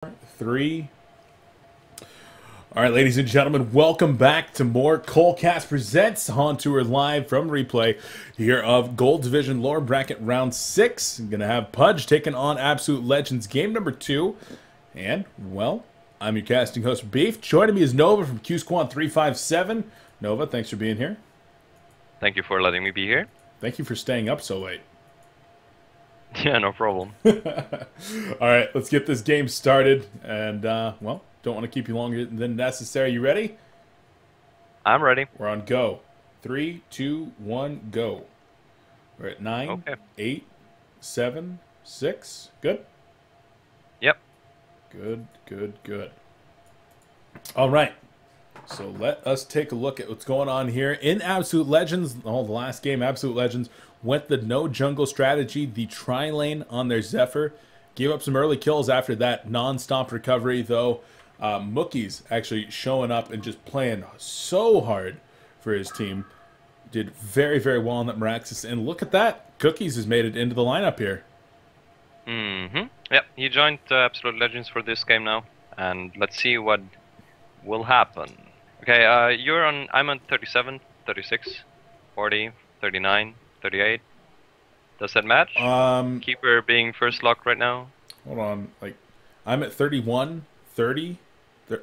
3. All right, ladies and gentlemen, welcome back to more coLcast presents HoN Tour live from replay here of Gold Division Lower Bracket Round 6. I'm going to have PUDG taking on Absolute Legends game number 2. And, well, I'm your casting host, Beef. Joining me is Nova from QSquad357. Nova, thanks for being here. Thank you for letting me be here. Thank you for staying up so late. Yeah, no problem. All right, let's get this game started. And, well, don't want to keep you longer than necessary. You ready? I'm ready. We're on go. 3, 2, 1, go. We're at 9, Okay. 8, 7, 6. Good? Yep. Good, good, good. All right. So let us take a look at what's going on here. In Absolute Legends, the last game, Absolute Legends, went the no jungle strategy, the tri-lane on their Zephyr. Gave up some early kills after that non-stop recovery, though. Mookie's actually showing up and just playing so hard for his team. Did very, very well on that Meraxis. And look at that. Cookies has made it into the lineup here. Yep, he joined Absolute Legends for this game now. And let's see what will happen. Okay, I'm on 37, 36, 40, 39, 38. Does that match? Keeper being first lock right now. Hold on. Like, I'm at 31, 30,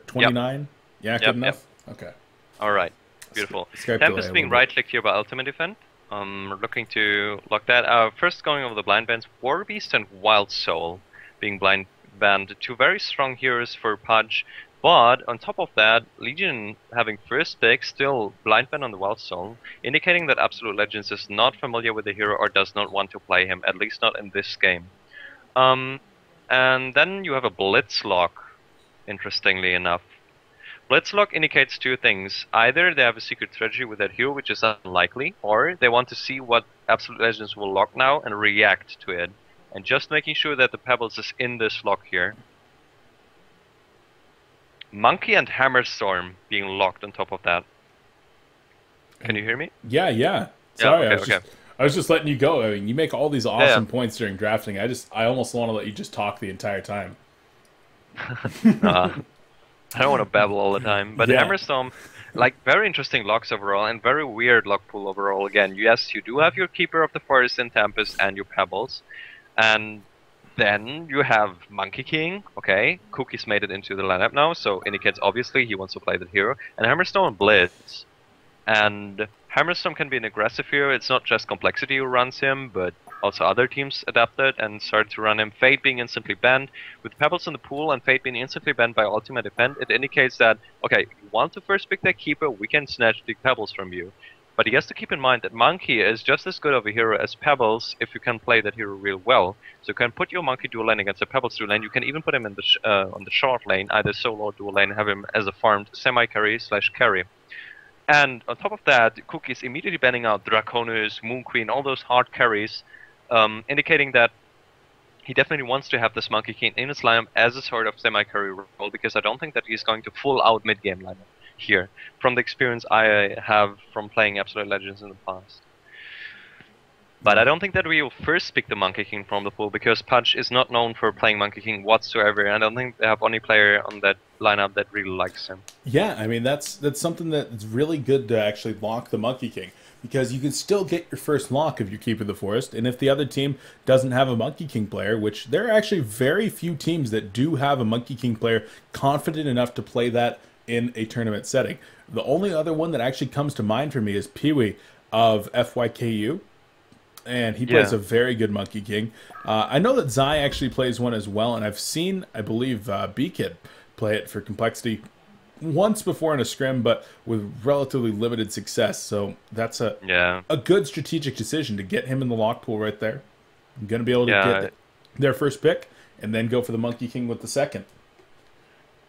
29. Yep. Yeah, good enough? Yep. Okay. Alright, beautiful. Tempest being right-clicked here by Ultimate Defend. We're looking to lock that. First going over the blind bans, War Beast and Wild Soul being blind banned. Two very strong heroes for PUDG. But on top of that, Legion having first pick, still blind ban on the Wild Soul, indicating that Absolute Legends is not familiar with the hero or does not want to play him, at least not in this game. And then you have a Blitz lock, interestingly enough. Blitz lock indicates two things. Either they have a secret strategy with that hero, which is unlikely, or they want to see what Absolute Legends will lock now and react to it. And just making sure that the Pebbles is in this lock here. Monkey and Hammerstorm being locked on top of that. Can you hear me? Yeah, yeah. Sorry, yeah, okay, I was just letting you go. I mean, you make all these awesome points during drafting. I almost want to let you just talk the entire time. I don't want to babble all the time. But Hammerstorm, like, very interesting locks overall and very weird lock pool overall. Again, yes, you do have your Keeper of the Forest in Tempest and your Pebbles. And then you have Monkey King, okay. Cookie's made it into the lineup now, so indicates obviously he wants to play the hero. And Hammerstorm and Blitz. And Hammerstorm can be an aggressive hero. It's not just Complexity who runs him, but also other teams adapted and started to run him. Fate being instantly banned. With Pebbles in the pool and Fate being instantly banned by Ultimate Defend, it indicates that, okay, you want to first pick that Keeper, we can snatch the Pebbles from you. But he has to keep in mind that Monkey is just as good of a hero as Pebbles if you can play that hero real well. So you can put your Monkey dual lane against a Pebbles dual lane. You can even put him in the on the short lane, either solo or dual lane, have him as a farmed semi-carry / carry. And on top of that, Cookie is immediately banning out Draconis, Moon Queen, all those hard carries, indicating that he definitely wants to have this Monkey King in his lineup as a sort of semi-carry role, because I don't think that he's going to full out mid-game lineup here, from the experience I have from playing Absolute Legends in the past. But I don't think that we will first pick the Monkey King from the pool, because PUDG is not known for playing Monkey King whatsoever, and I don't think they have any player on that lineup that really likes him. Yeah, I mean, that's something that's really good to actually lock the Monkey King, because you can still get your first lock if you keep in the forest, and if the other team doesn't have a Monkey King player, which there are actually very few teams that do have a Monkey King player confident enough to play that in a tournament setting. The only other one that actually comes to mind for me is Pee-wee of FYKU, and he plays a very good Monkey King. I know that Zai actually plays one as well, and I've seen, I believe, B-Kid play it for Complexity once before in a scrim, but with relatively limited success. So that's a good strategic decision to get him in the lock pool right there. I'm going to be able to get their first pick and then go for the Monkey King with the second.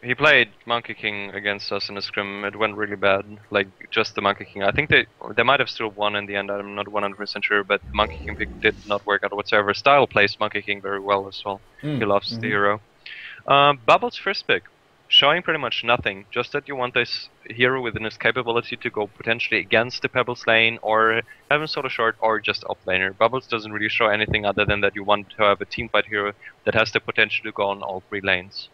He played Monkey King against us in a scrim. It went really bad, like just the Monkey King. I think they might have still won in the end. I'm not 100% sure, but Monkey King pick did not work out whatsoever. Style plays Monkey King very well as well. He loves the hero. Bubbles first pick, showing pretty much nothing. Just that you want this hero within his capability to go potentially against the Pebbles lane, or have him solo short, or just off laner. Bubbles doesn't really show anything other than that you want to have a teamfight hero that has the potential to go on all three lanes.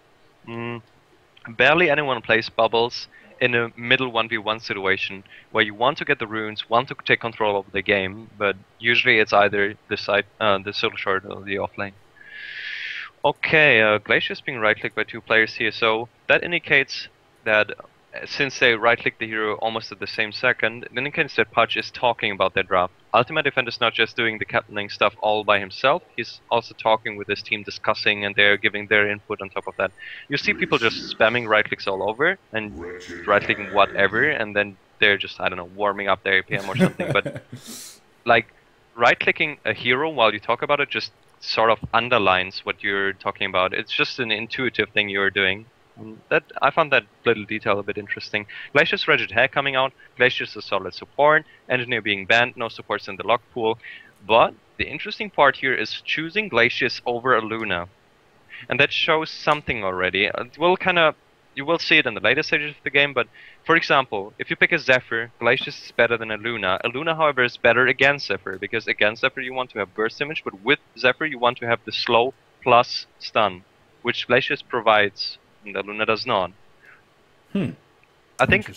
Barely anyone plays bubbles in a middle 1v1 situation where you want to get the runes, want to take control of the game, but usually it's either the side, the solo short or the offlane. Okay, Glacier's being right-clicked by 2 players here, so that indicates that since they right-click the hero almost at the same second, it indicates that PUDG is talking about their draft. Ultimate Defender is not just doing the captaining stuff all by himself, he's also talking with his team, discussing, and they're giving their input on top of that. You see people just spamming right-clicks all over, and right-clicking whatever, and then they're just, I don't know, warming up their APM or something, but like, right-clicking a hero while you talk about it just sort of underlines what you're talking about. It's just an intuitive thing you're doing. That I found that little detail a bit interesting. Glacier's Rigid Hair coming out, Glacier's a solid support, Engineer being banned, no supports in the lock pool. But the interesting part here is choosing Glacier's over a Luna. And that shows something already. It will you will see it in the later stages of the game, but for example, if you pick a Zephyr, Glacier's is better than a Luna. A Luna, however, is better against Zephyr, because against Zephyr you want to have burst damage, but with Zephyr you want to have the slow plus stun, which Glacier's provides. The Luna does not. I think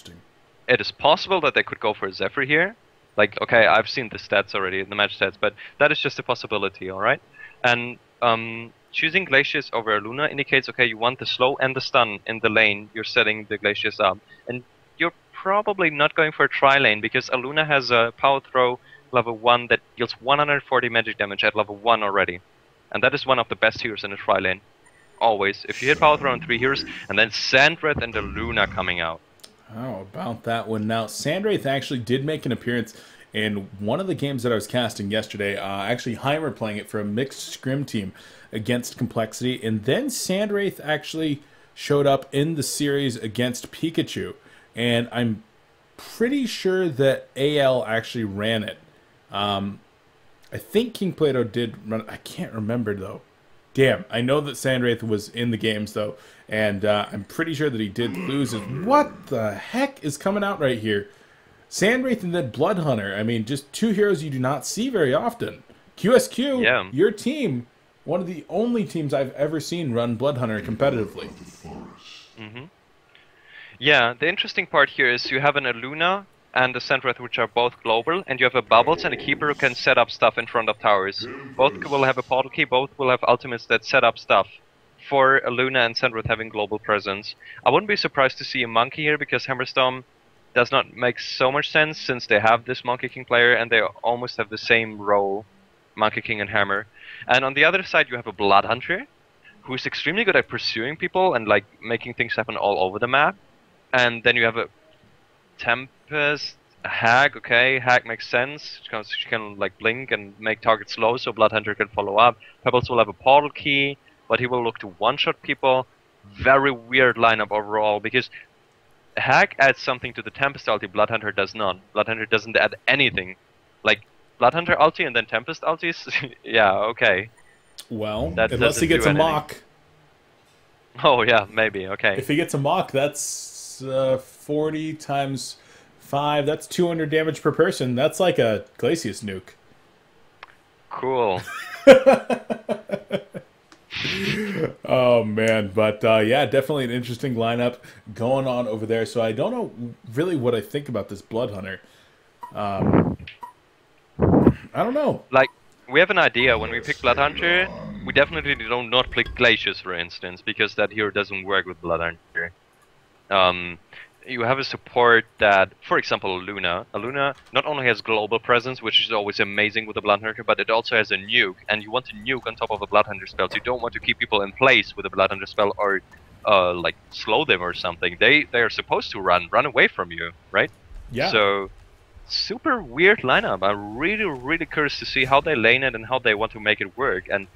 it is possible that they could go for a Zephyr here. Like, okay, I've seen the stats already, the match stats, but that is just a possibility, alright? And choosing Glaciers over a Luna indicates, okay, you want the slow and the stun in the lane you're setting the Glaciers up. And you're probably not going for a tri-lane, because a Luna has a power throw level 1 that deals 140 magic damage at level 1 already. And that is one of the best heroes in a tri-lane. Always. If you hit power throw on 3 heroes, and then Sandwraith and the Luna coming out. How about that one? Now, Sandwraith actually did make an appearance in one of the games that I was casting yesterday. Actually, Heimer playing it for a mixed scrim team against Complexity. And then Sandwraith actually showed up in the series against Pikachu. And I'm pretty sure that AL actually ran it. I think King Plato did run it. I can't remember, though. Damn, I know that Sandwraith was in the games, though, and I'm pretty sure that he did lose. What the heck is coming out right here? Sandwraith and then Bloodhunter. I mean, just 2 heroes you do not see very often. QSQ, yeah. Your team, one of the only teams I've ever seen run Bloodhunter competitively. Yeah, the interesting part here is you have an Aluna and a Sandwraith, which are both global, and you have a Bubbles and a Keeper who can set up stuff in front of towers. Both will have a portal key, both will have ultimates that set up stuff. For a Luna and Sandwraith having global presence. I wouldn't be surprised to see a Monkey here, because Hammerstorm does not make so much sense, since they have this Monkey King player and they almost have the same role, Monkey King and Hammer. And on the other side you have a Bloodhunter, who is extremely good at pursuing people and like making things happen all over the map. And then you have a Tempest, a Hag, okay, Hag makes sense, because she can like blink and make targets slow, so Bloodhunter can follow up. Pebbles will have a portal key, but he will look to one-shot people. Very weird lineup overall, because Hag adds something to the Tempest ulti, Bloodhunter does not. Bloodhunter doesn't add anything. Like, Bloodhunter ulti and then Tempest ultis? Yeah, okay. Well, that unless he gets a mock. Oh yeah, maybe, okay. If he gets a mock, that's 40 times 5, that's 200 damage per person. That's like a Glacius nuke. Cool. Oh man, but yeah, definitely an interesting lineup going on over there. So I don't know really what I think about this Bloodhunter. I don't know. Like, we have an idea. When we pick Bloodhunter, we definitely don't not pick Glacius, for instance, because that hero doesn't work with Bloodhunter. You have a support that, for example, Luna. A Luna not only has global presence, which is always amazing with a Bloodhunter, but it also has a nuke, and you want to nuke on top of a Bloodhunter spell, so you don't want to keep people in place with a Bloodhunter spell or like slow them or something. They are supposed to run away from you, right? Yeah. So super weird lineup. I'm really curious to see how they lane it and how they want to make it work. And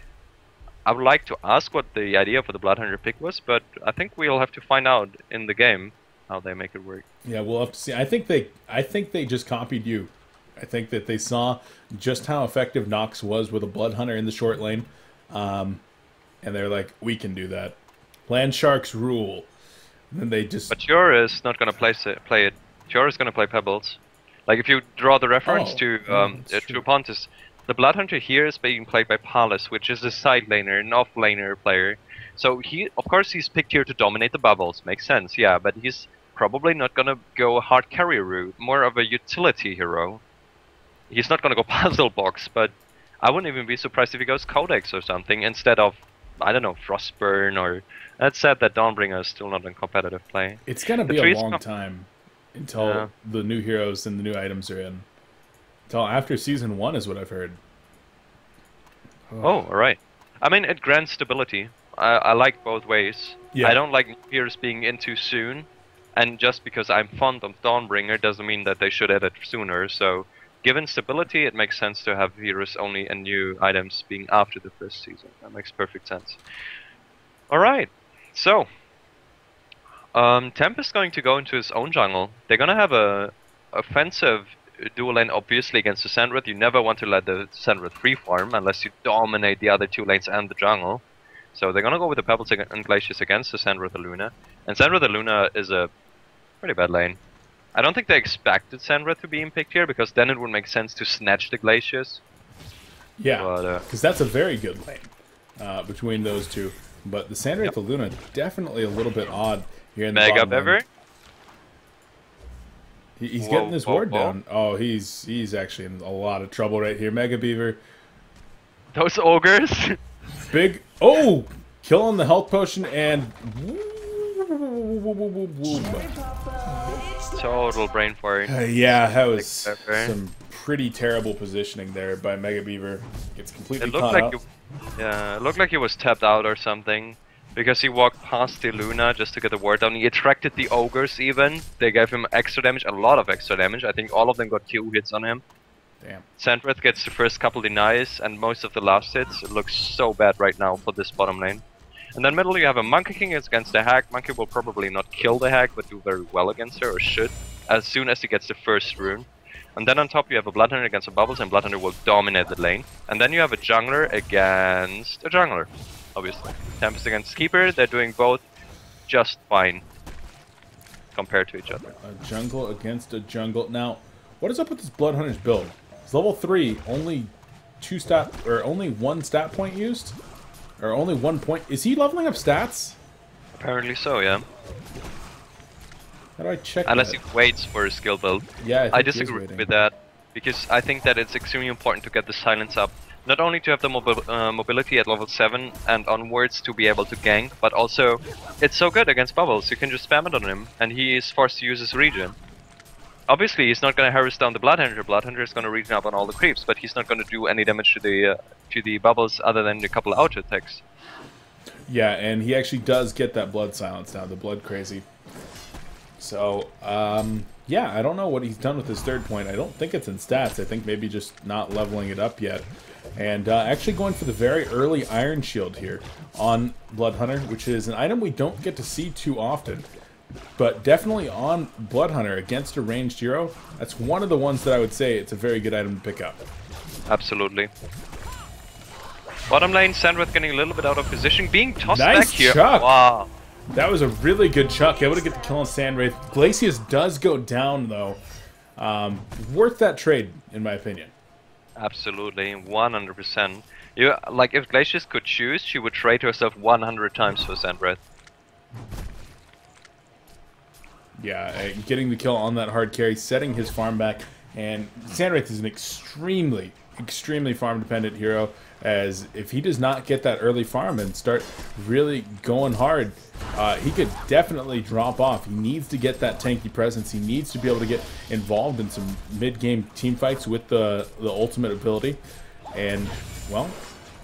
I would like to ask what the idea for the Bloodhunter pick was, but I think we'll have to find out in the game how they make it work. Yeah, we'll have to see. I think they just copied you. I think that they saw just how effective Nox was with a Bloodhunter in the short lane, and they're like, we can do that. Land Sharks rule. And then they just. But Jura is not going to play it. Jura is going to play Pebbles. Like, if you draw the reference to Pontus, the Bloodhunter here is being played by Pallas, which is a side laner, an off laner player. So he, of course, he's picked here to dominate the bubbles. Makes sense, yeah. But he's probably not gonna go a hard carry route, more of a utility hero. He's not gonna go puzzle box, but I wouldn't even be surprised if he goes Codex or something instead of, I don't know, Frostburn or. That's sad that Dawnbringer is still not in competitive play. It's gonna be a long time until the new heroes and the new items are in. Until after Season 1 is what I've heard. Oh, alright. I mean, it grants stability. I like both ways. Yeah. I don't like heroes being in too soon. And just because I'm fond of Dawnbringer doesn't mean that they should add it sooner. So, given stability, it makes sense to have heroes only and new items being after the first season. That makes perfect sense. Alright. So, Temp is going to go into his own jungle. They're gonna have a offensive dual lane, obviously, against the Sandred. You never want to let the Sandred free farm unless you dominate the other 2 lanes and the jungle. So they're gonna go with the Pebbles and Glaciers against the Sandred Luna. And Sandred Luna is a pretty bad lane. I don't think they expected Sandred to be picked here, because then it would make sense to snatch the Glaciers. Yeah, because that's a very good lane between those two. But the Sandred Luna definitely a little bit odd here in the Mega bottom Beaver. He's getting his ward down. Oh, he's actually in a lot of trouble right here. Mega Beaver. Those ogres. Big. Oh! Kill on the health potion and. Total brain fart. Yeah, that was some pretty terrible positioning there by Mega Beaver. Gets completely caught up. Yeah, it looked like he was tapped out or something. Because he walked past the Luna just to get the ward down. He attracted the ogres even. They gave him extra damage, a lot of extra damage. I think all of them got Q hits on him. Damn. Sandred gets the first couple denies and most of the last hits. It looks so bad right now for this bottom lane. And then middle you have a Monkey King against the Hag. Monkey will probably not kill the Hag, but do very well against her, or should, as soon as he gets the first rune. And then on top you have a Bloodhunter against the Bubbles, and Bloodhunter will dominate the lane. And then you have a Jungler against a Jungler, obviously. Tempest against Keeper, they're doing both just fine compared to each other. A jungle against a jungle. Now, what is up with this Bloodhunter's build? It's level 3, only 1 stat point used? Or only 1 point? Is he leveling up stats? Apparently so, yeah. How do I check Unless that? he waits for his skill build. Yeah, I disagree with that, because I think that it's extremely important to get the silence up. Not only to have the mobility at level 7 and onwards to be able to gank, but also it's so good against Bubbles. You can just spam it on him, and he is forced to use his regen. Obviously, he's not going to harass down the Bloodhunter. Bloodhunter is going to regen up on all the creeps, but he's not going to do any damage to the Bubbles other than a couple auto attacks. Yeah, and he actually does get that blood silence now, the blood crazy. So, yeah, I don't know what he's done with his third point. I don't think it's in stats. I think maybe just not leveling it up yet. And actually going for the very early Iron Shield here on Bloodhunter, which is an item we don't get to see too often. But definitely on Bloodhunter against a ranged hero, that's one of the ones that I would say it's a very good item to pick up. Absolutely. Bottom lane, Sandred getting a little bit out of position, being tossed nice back here. Chuck. Wow. That was a really good chuck. Able to get the kill on Sandwraith. Glacius does go down though. Worth that trade, in my opinion. Absolutely, 100%. You like if Glacius could choose, she would trade herself 100 times for Sandred. Yeah, getting the kill on that hard carry, setting his farm back, and Sandwraith is an extremely farm dependent hero, as if he does not get that early farm and start really going hard, he could definitely drop off. He needs to get that tanky presence. He needs to be able to get involved in some mid-game team fights with the ultimate ability. And, well,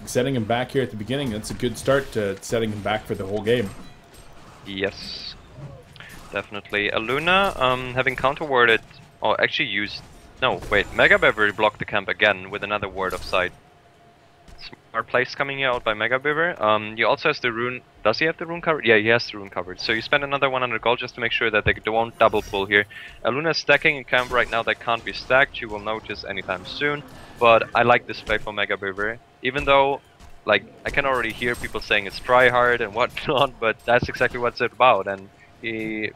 setting him back here at the beginning, that's a good start to setting him back for the whole game. Yes, definitely. Luna, having counter-warded, or actually used... No, wait, Mega Beaver blocked the camp again with another ward of sight. Smart plays coming out by Mega Beaver. He also has the rune. Does he have the rune covered? Yeah, he has the rune covered. So you spend another 100 gold just to make sure that they won't double pull here. Luna is stacking in camp right now that can't be stacked. You will notice anytime soon. But I like this play for Mega Beaver. Even though, like, I can already hear people saying it's try hard and whatnot, but that's exactly what it's about. And he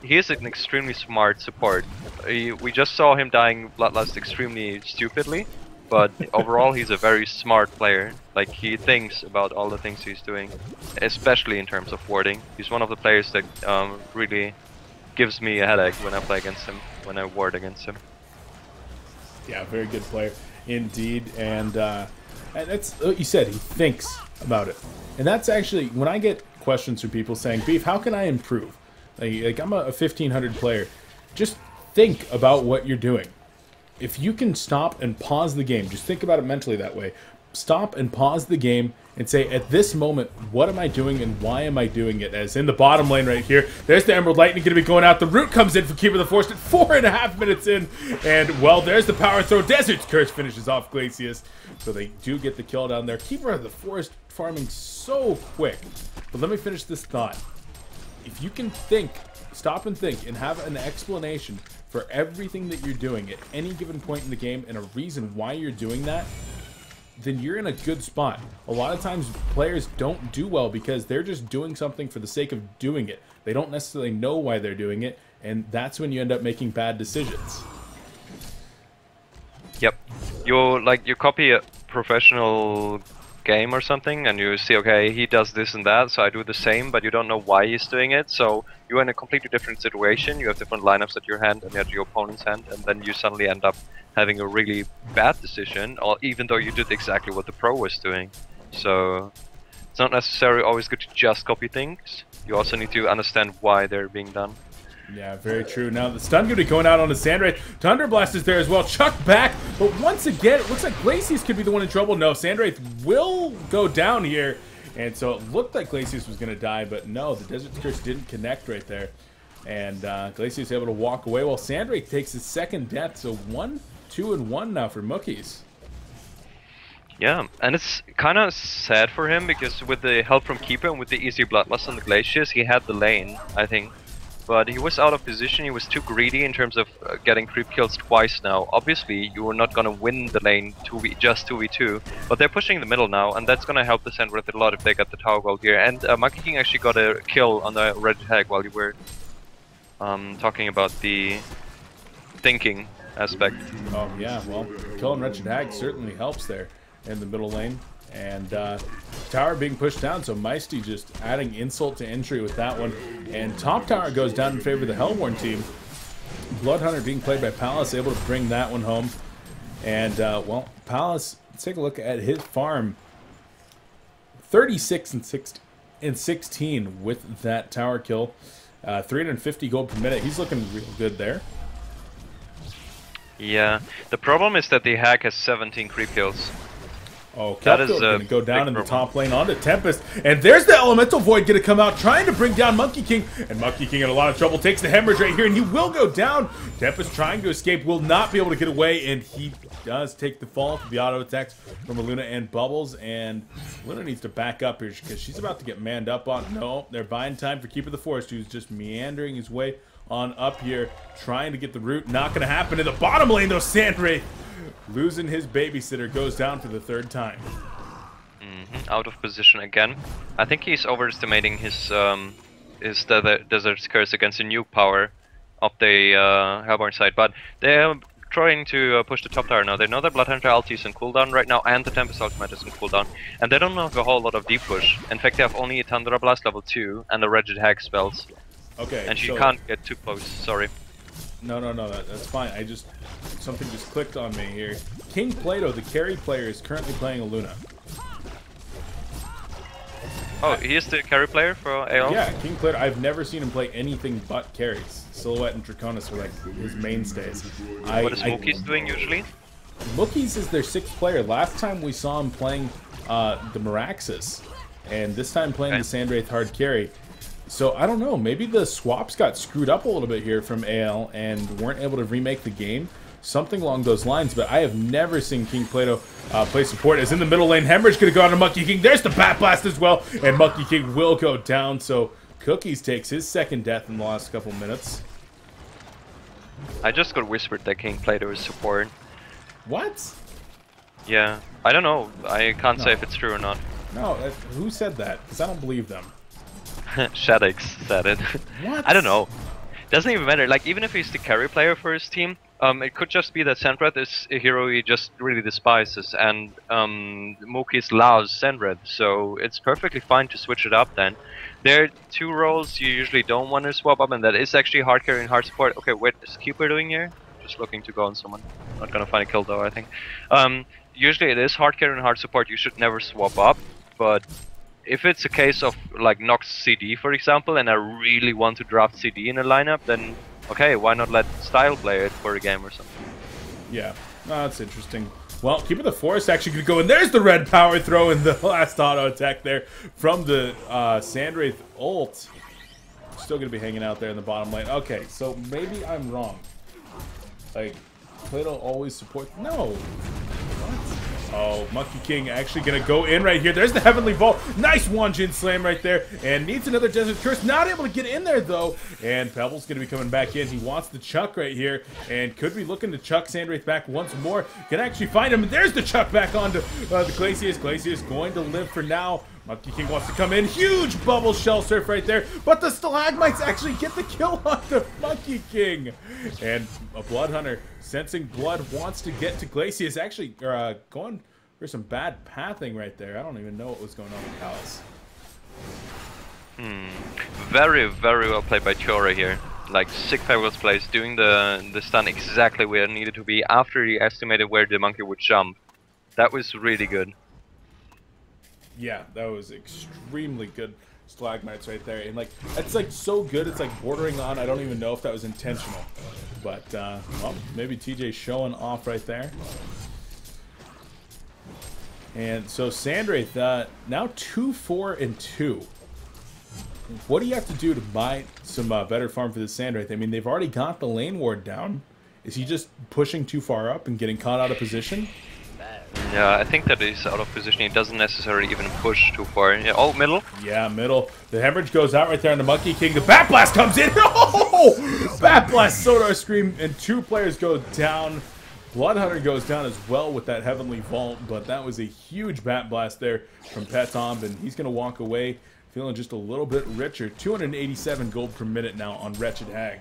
is an extremely smart support. We just saw him dying Bloodlust extremely stupidly. But overall, he's a very smart player. Like, he thinks about all the things he's doing, especially in terms of warding. He's one of the players that really gives me a headache when I play against him, when I ward against him. Yeah, very good player indeed. And that's what you said, he thinks about it. And that's actually, when I get questions from people saying, Beef, how can I improve? Like I'm a 1500 player. Just think about what you're doing. If you can stop and pause the game, just think about it mentally that way. Stop and pause the game and say, at this moment, what am I doing and why am I doing it? As in the bottom lane right here, there's the Emerald Lightning going to be going out. The root comes in for Keeper of the Forest at 4.5 minutes in. And, well, there's the power throw. Desert's Curse finishes off Glacius. So they do get the kill down there. Keeper of the Forest farming so quick. But let me finish this thought. If you can think, stop and think, and have an explanation for everything that you're doing at any given point in the game and a reason why you're doing that, then you're in a good spot. A lot of times players don't do well because they're just doing something for the sake of doing it. They don't necessarily know why they're doing it, and that's when you end up making bad decisions. Yep. You copy a professional game or something and you see, okay, he does this and that, so I do the same, but you don't know why he's doing it, so you're in a completely different situation. You have different lineups at your hand and at your opponent's hand, and then you suddenly end up having a really bad decision, or even though you did exactly what the pro was doing. So it's not necessarily always good to just copy things. You also need to understand why they're being done. Yeah, very true. Now the stun going to be going out on the Sandwraith. Thunderblast is there as well. Chuck back, but once again, it looks like Glacius could be the one in trouble. No, Sandwraith will go down here. And so it looked like Glacius was going to die, but no, the Desert's Curse didn't connect right there. And Glacius able to walk away while Sandwraith takes his second death. So 1, 2, and 1 now for Mookies. Yeah, and it's kind of sad for him because with the help from Keeper and with the easy Bloodlust on the Glacius, he had the lane, I think. But he was out of position, he was too greedy in terms of getting creep kills twice now. Obviously, you are not going to win the lane just 2v2, but they're pushing the middle now, and that's going to help the Sandwraith a lot if they get the tower gold here. And Monkey King actually got a kill on the Red Hag while you were talking about the thinking aspect. Oh yeah, well, killing Wretched Hag certainly helps there in the middle lane. And tower being pushed down, so Meisty just adding insult to injury with that one. And top tower goes down in favor of the Hellborn team. Bloodhunter being played by Palace, able to bring that one home. And, well, Palace, let's take a look at his farm. 36 and 16 with that tower kill. 350 gold per minute. He's looking real good there. Yeah, the problem is that the Hag has 17 creep kills. Oh, Kelpgo's going to go down in the top lane onto Tempest. And there's the Elemental Void going to come out, trying to bring down Monkey King. And Monkey King in a lot of trouble, takes the hemorrhage right here, and he will go down. Tempest trying to escape, will not be able to get away, and he does take the fall to the auto attacks from Luna and Bubbles. And Luna needs to back up here because she's about to get manned up on. No, they're buying time for Keeper of the Forest, who's just meandering his way on up here, trying to get the root. Not going to happen in the bottom lane, though. Sandwraith losing his babysitter, goes down for the third time. Out of position again. I think he's overestimating his Desert's Curse against the nuke power of the Hellborn side, but they're trying to push the top tower now. They know that Bloodhunter ulti is in cooldown right now, and the Tempest ultimate is in cooldown, and they don't have a whole lot of deep push. In fact, they have only a Thundra Blast level 2 and the Wretched Hag spells. Okay. And she can't get too close, sorry. No, that's fine. Something just clicked on me here. King Plato, the carry player, is currently playing a Luna. Oh, he is the carry player for AL? Yeah, King Plato. I've never seen him play anything but carries. Silhouette and Draconis are like his mainstays. What is Mookie's doing usually? Mookie's is their 6th player. Last time we saw him playing the Meraxes, and this time playing the Sandwraith hard carry. So, I don't know, maybe the swaps got screwed up a little bit here from AL and weren't able to remake the game. Something along those lines, but I have never seen King Plato play support. As in the middle lane, Hemorrhage going to go on to Monkey King. There's the Bat Blast as well, and Monkey King will go down. So, Cookies takes his second death in the last couple minutes. I just got whispered that King Plato is support. What? Yeah, I don't know. I can't say if it's true or not. No, who said that? Because I don't believe them. Shadix said it. What? I don't know. Doesn't even matter. Like, even if he's the carry player for his team, It could just be that Sandred is a hero he just really despises, and Mokis loves Sandred, so it's perfectly fine to switch it up then. There are two roles you usually don't want to swap up, and that is actually hard carry and hard support. Okay, what is Keeper doing here? Just looking to go on someone. Not gonna find a kill though, I think. Usually it is hard carry and hard support, you should never swap up, but if it's a case of like Nox CD for example, and I really want to draft CD in a lineup, then okay, why not let Style play it for a game or something? Yeah, that's interesting. Well, Keeper of the Forest actually going to go, and there's the red power throw in the last auto attack there from the Sandwraith ult. Still going to be hanging out there in the bottom lane. Okay, so maybe I'm wrong. Like, Plato always supports... No! What? Oh, Monkey King actually going to go in right here. There's the Heavenly Vault. Nice one-Jin slam right there. And needs another Desert Curse. Not able to get in there, though. And Pebble's going to be coming back in. He wants the Chuck right here. And could be looking to Chuck Sandwraith back once more. Can actually find him. And there's the Chuck back onto the Glacius. Glacius going to live for now. Monkey King wants to come in. Huge bubble shell surf right there. But the Stalagmites actually get the kill on the Monkey King. And a Blood Hunter, sensing blood, wants to get to Glacius. Actually, going for some bad pathing right there. I don't even know what was going on with Palace. Very, very well played by Chora here. Like, sick fabulous plays, doing the stun exactly where it needed to be after he estimated where the monkey would jump. That was really good. Yeah, that was extremely good Stalagmites right there. And, like, it's, like, so good, it's, like, bordering on, I don't even know if that was intentional. But, well, maybe TJ's showing off right there. And so, Sandwraith, now 2-4-2. What do you have to do to buy some better farm for the Sandwraith? I mean, they've already got the lane ward down. Is he just pushing too far up and getting caught out of position? Yeah, I think that he's out of position. He doesn't necessarily even push too far. Yeah, oh, middle. Yeah, middle. The hemorrhage goes out right there on the Monkey King. The Bat Blast comes in. Oh! Bat Blast, Sodar Scream, and two players go down. Blood Hunter goes down as well with that Heavenly Vault, but that was a huge Bat Blast there from Petomb, and he's going to walk away feeling just a little bit richer. 287 gold per minute now on Wretched Hag.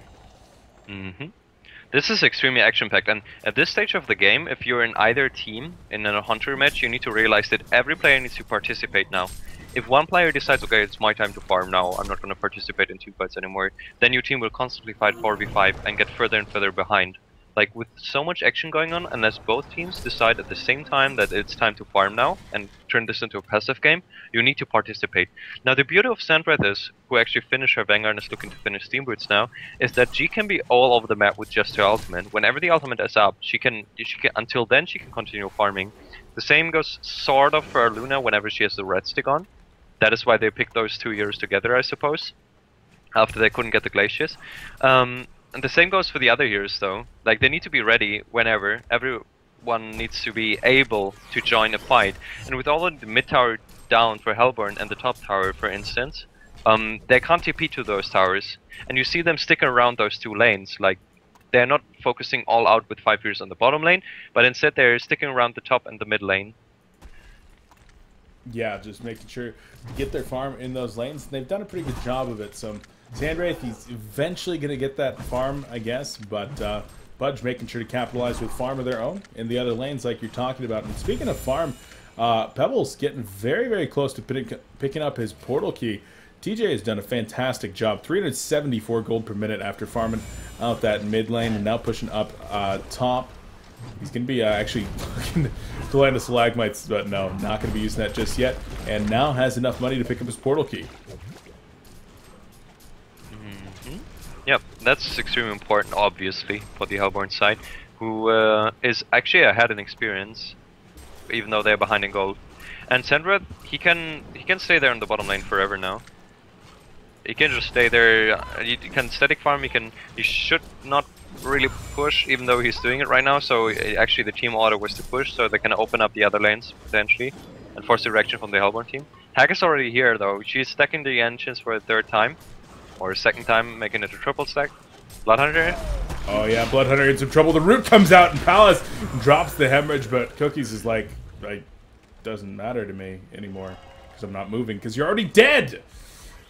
This is extremely action-packed, and at this stage of the game, if you're in either team in a HoN Tour match, you need to realize that every player needs to participate now. If one player decides, okay, it's my time to farm now, I'm not going to participate in teamfights anymore, then your team will constantly fight 4v5 and get further and further behind. Like, with so much action going on, unless both teams decide at the same time that it's time to farm now and turn this into a passive game, you need to participate. Now, the beauty of Sandwraith is, who actually finished her Vanguard and is looking to finish Steam Boots now, is that she can be all over the map with just her ultimate. Whenever the ultimate is up, she can until then she can continue farming. The same goes sort of for Luna whenever she has the red stick on. That is why they picked those 2 heroes together, I suppose, after they couldn't get the Glacius. And the same goes for the other heroes, though. Like, they need to be ready whenever. Everyone needs to be able to join a fight. And with all of the mid tower down for Hellborn and the top tower, for instance, they can't TP to those towers. And you see them sticking around those two lanes. Like, they're not focusing all out with 5 heroes on the bottom lane, but instead they're sticking around the top and the mid lane. Yeah, just making sure to get their farm in those lanes. They've done a pretty good job of it. So Sandwraith, he's eventually going to get that farm, I guess, but PUDG making sure to capitalize with farm of their own in the other lanes like you're talking about. And speaking of farm, Pebble's getting very, very close to picking up his portal key. TJ has done a fantastic job. 374 gold per minute after farming out that mid lane and now pushing up top. He's going to be actually looking to land the Stalagmites, but no, not going to be using that just yet. And now has enough money to pick up his portal key. Yep, that's extremely important, obviously, for the Hellborn side, who is actually ahead in experience, even though they're behind in gold. And Sandwraith, he can stay there in the bottom lane forever now. He can just stay there. He can static farm. He should not really push, even though he's doing it right now. So actually, the team order was to push, so they can open up the other lanes potentially and force the reaction from the Hellborn team. Hag is already here though. She's stacking the engines for a third time. Or a second time, making it a triple stack. Blood Hunter. Oh yeah, Blood Hunter in some trouble. The root comes out and Palace drops the hemorrhage, but Cookies is like doesn't matter to me anymore because I'm not moving because you're already dead.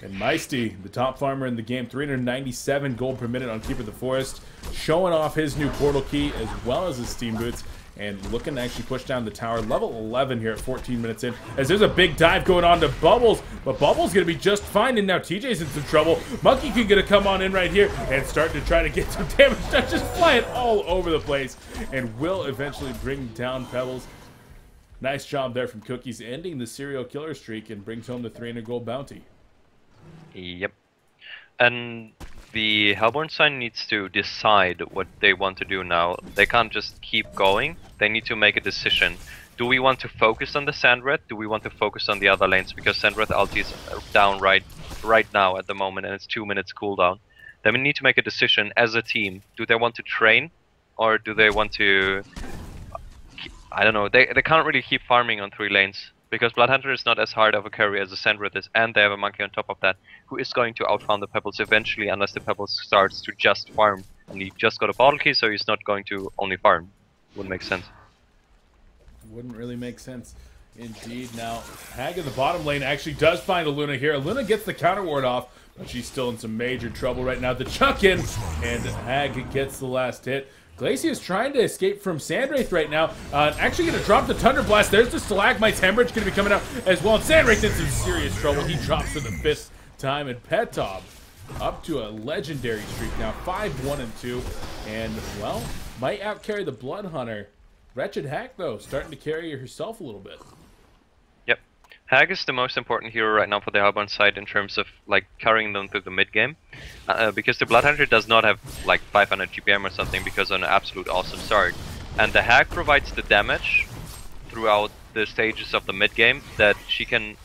And Meisty, the top farmer in the game, 397 gold per minute on Keeper of the Forest. showing off his new portal key as well as his steam boots, and looking to actually push down the tower. Level 11 here at 14 minutes in, as there's a big dive going on to Bubbles, but Bubbles gonna be just fine, and now TJ's in some trouble. Monkey King gonna come on in right here and start to try to get some damage. That's just flying all over the place, and will eventually bring down Pebbles. Nice job there from Cookies, ending the serial killer streak, and brings home the 300 gold bounty. Yep. And the Hellborn side needs to decide what they want to do now. They can't just keep going. They need to make a decision. Do we want to focus on the Sandred? Do we want to focus on the other lanes? Because Sandred ulti is down right now at the moment, and it's 2 minutes cooldown. Then we need to make a decision as a team. Do they want to train, or do they want to... I don't know. They can't really keep farming on 3 lanes. Because Bloodhunter is not as hard of a carry as a Sandred is, and they have a Monkey on top of that, who is going to outfarm the Pebbles eventually, unless the Pebbles starts to just farm. And he just got a bottle key, so he's not going to only farm. Wouldn't make sense. Wouldn't really make sense. Indeed. Now, Hag in the bottom lane actually does find a Luna here. Luna gets the counter ward off, but she's still in some major trouble right now. The chuck in, and Hag gets the last hit. Glacier is trying to escape from Sandwraith right now. Actually going to drop the Thunder Blast. There's the Stalagmite's Hemorrhage going to be coming out as well. And Sandwraith in some serious trouble. He drops for the 5th time. And Petob up to a legendary streak now. 5-1-2. And, well, might outcarry the Blood Hunter. Wretched Hack, though, starting to carry herself a little bit. Yep. Hag is the most important hero right now for the Hellborn side in terms of like carrying them through the mid game, because the Bloodhunter does not have like 500 GPM or something because of an absolute awesome start, and the Hag provides the damage throughout the stages of the mid game that she can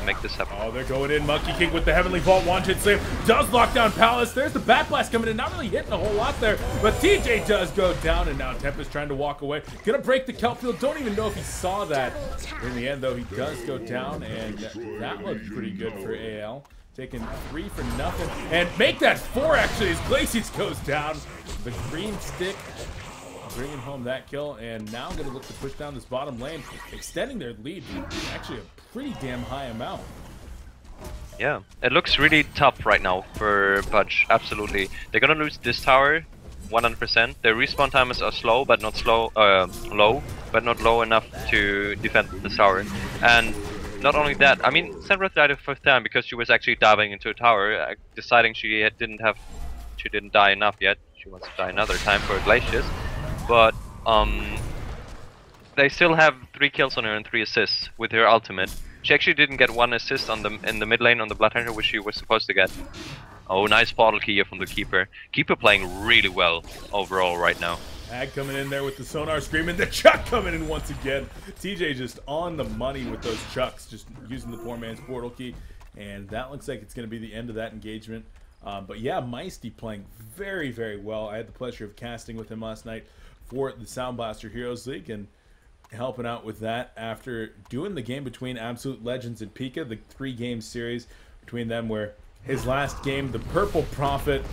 make this happen. Oh, they're going in. Monkey King with the Heavenly Vault one-hit slam. Does lock down Palace. There's the Bat Blast coming in. Not really hitting a whole lot there, but TJ does go down, and now Tempest trying to walk away. Gonna break the kelp field. Don't even know if he saw that. In the end, though, he does go down, and that looked pretty good for AL. Taking 3 for nothing. And make that 4, actually, as Glacius goes down. The green stick bringing home that kill, and now going to look to push down this bottom lane, extending their lead actually a pretty damn high amount. Yeah, it looks really tough right now for PUDG, absolutely. They're gonna lose this tower, 100%. Their respawn timers are slow, but not low, but not low enough to defend the tower. And not only that, I mean, Sandra died a 5th time because she was actually diving into a tower, deciding she didn't die enough yet. She wants to die another time for Glacius. But they still have 3 kills on her and 3 assists with her ultimate. She actually didn't get 1 assist on in the mid lane on the Bloodhunter, which she was supposed to get. Oh, nice portal key here from the Keeper. Keeper playing really well overall right now. Hag coming in there with the sonar screaming. The chuck coming in once again. TJ just on the money with those chucks, just using the poor man's portal key. And that looks like it's going to be the end of that engagement. But yeah, Meisty playing very, very well. I had the pleasure of casting with him last night for the Sound Blaster Heroes League, and helping out with that after doing the game between Absolute Legends and Pika, the 3-game series between them, where his last game, the Purple Prophet,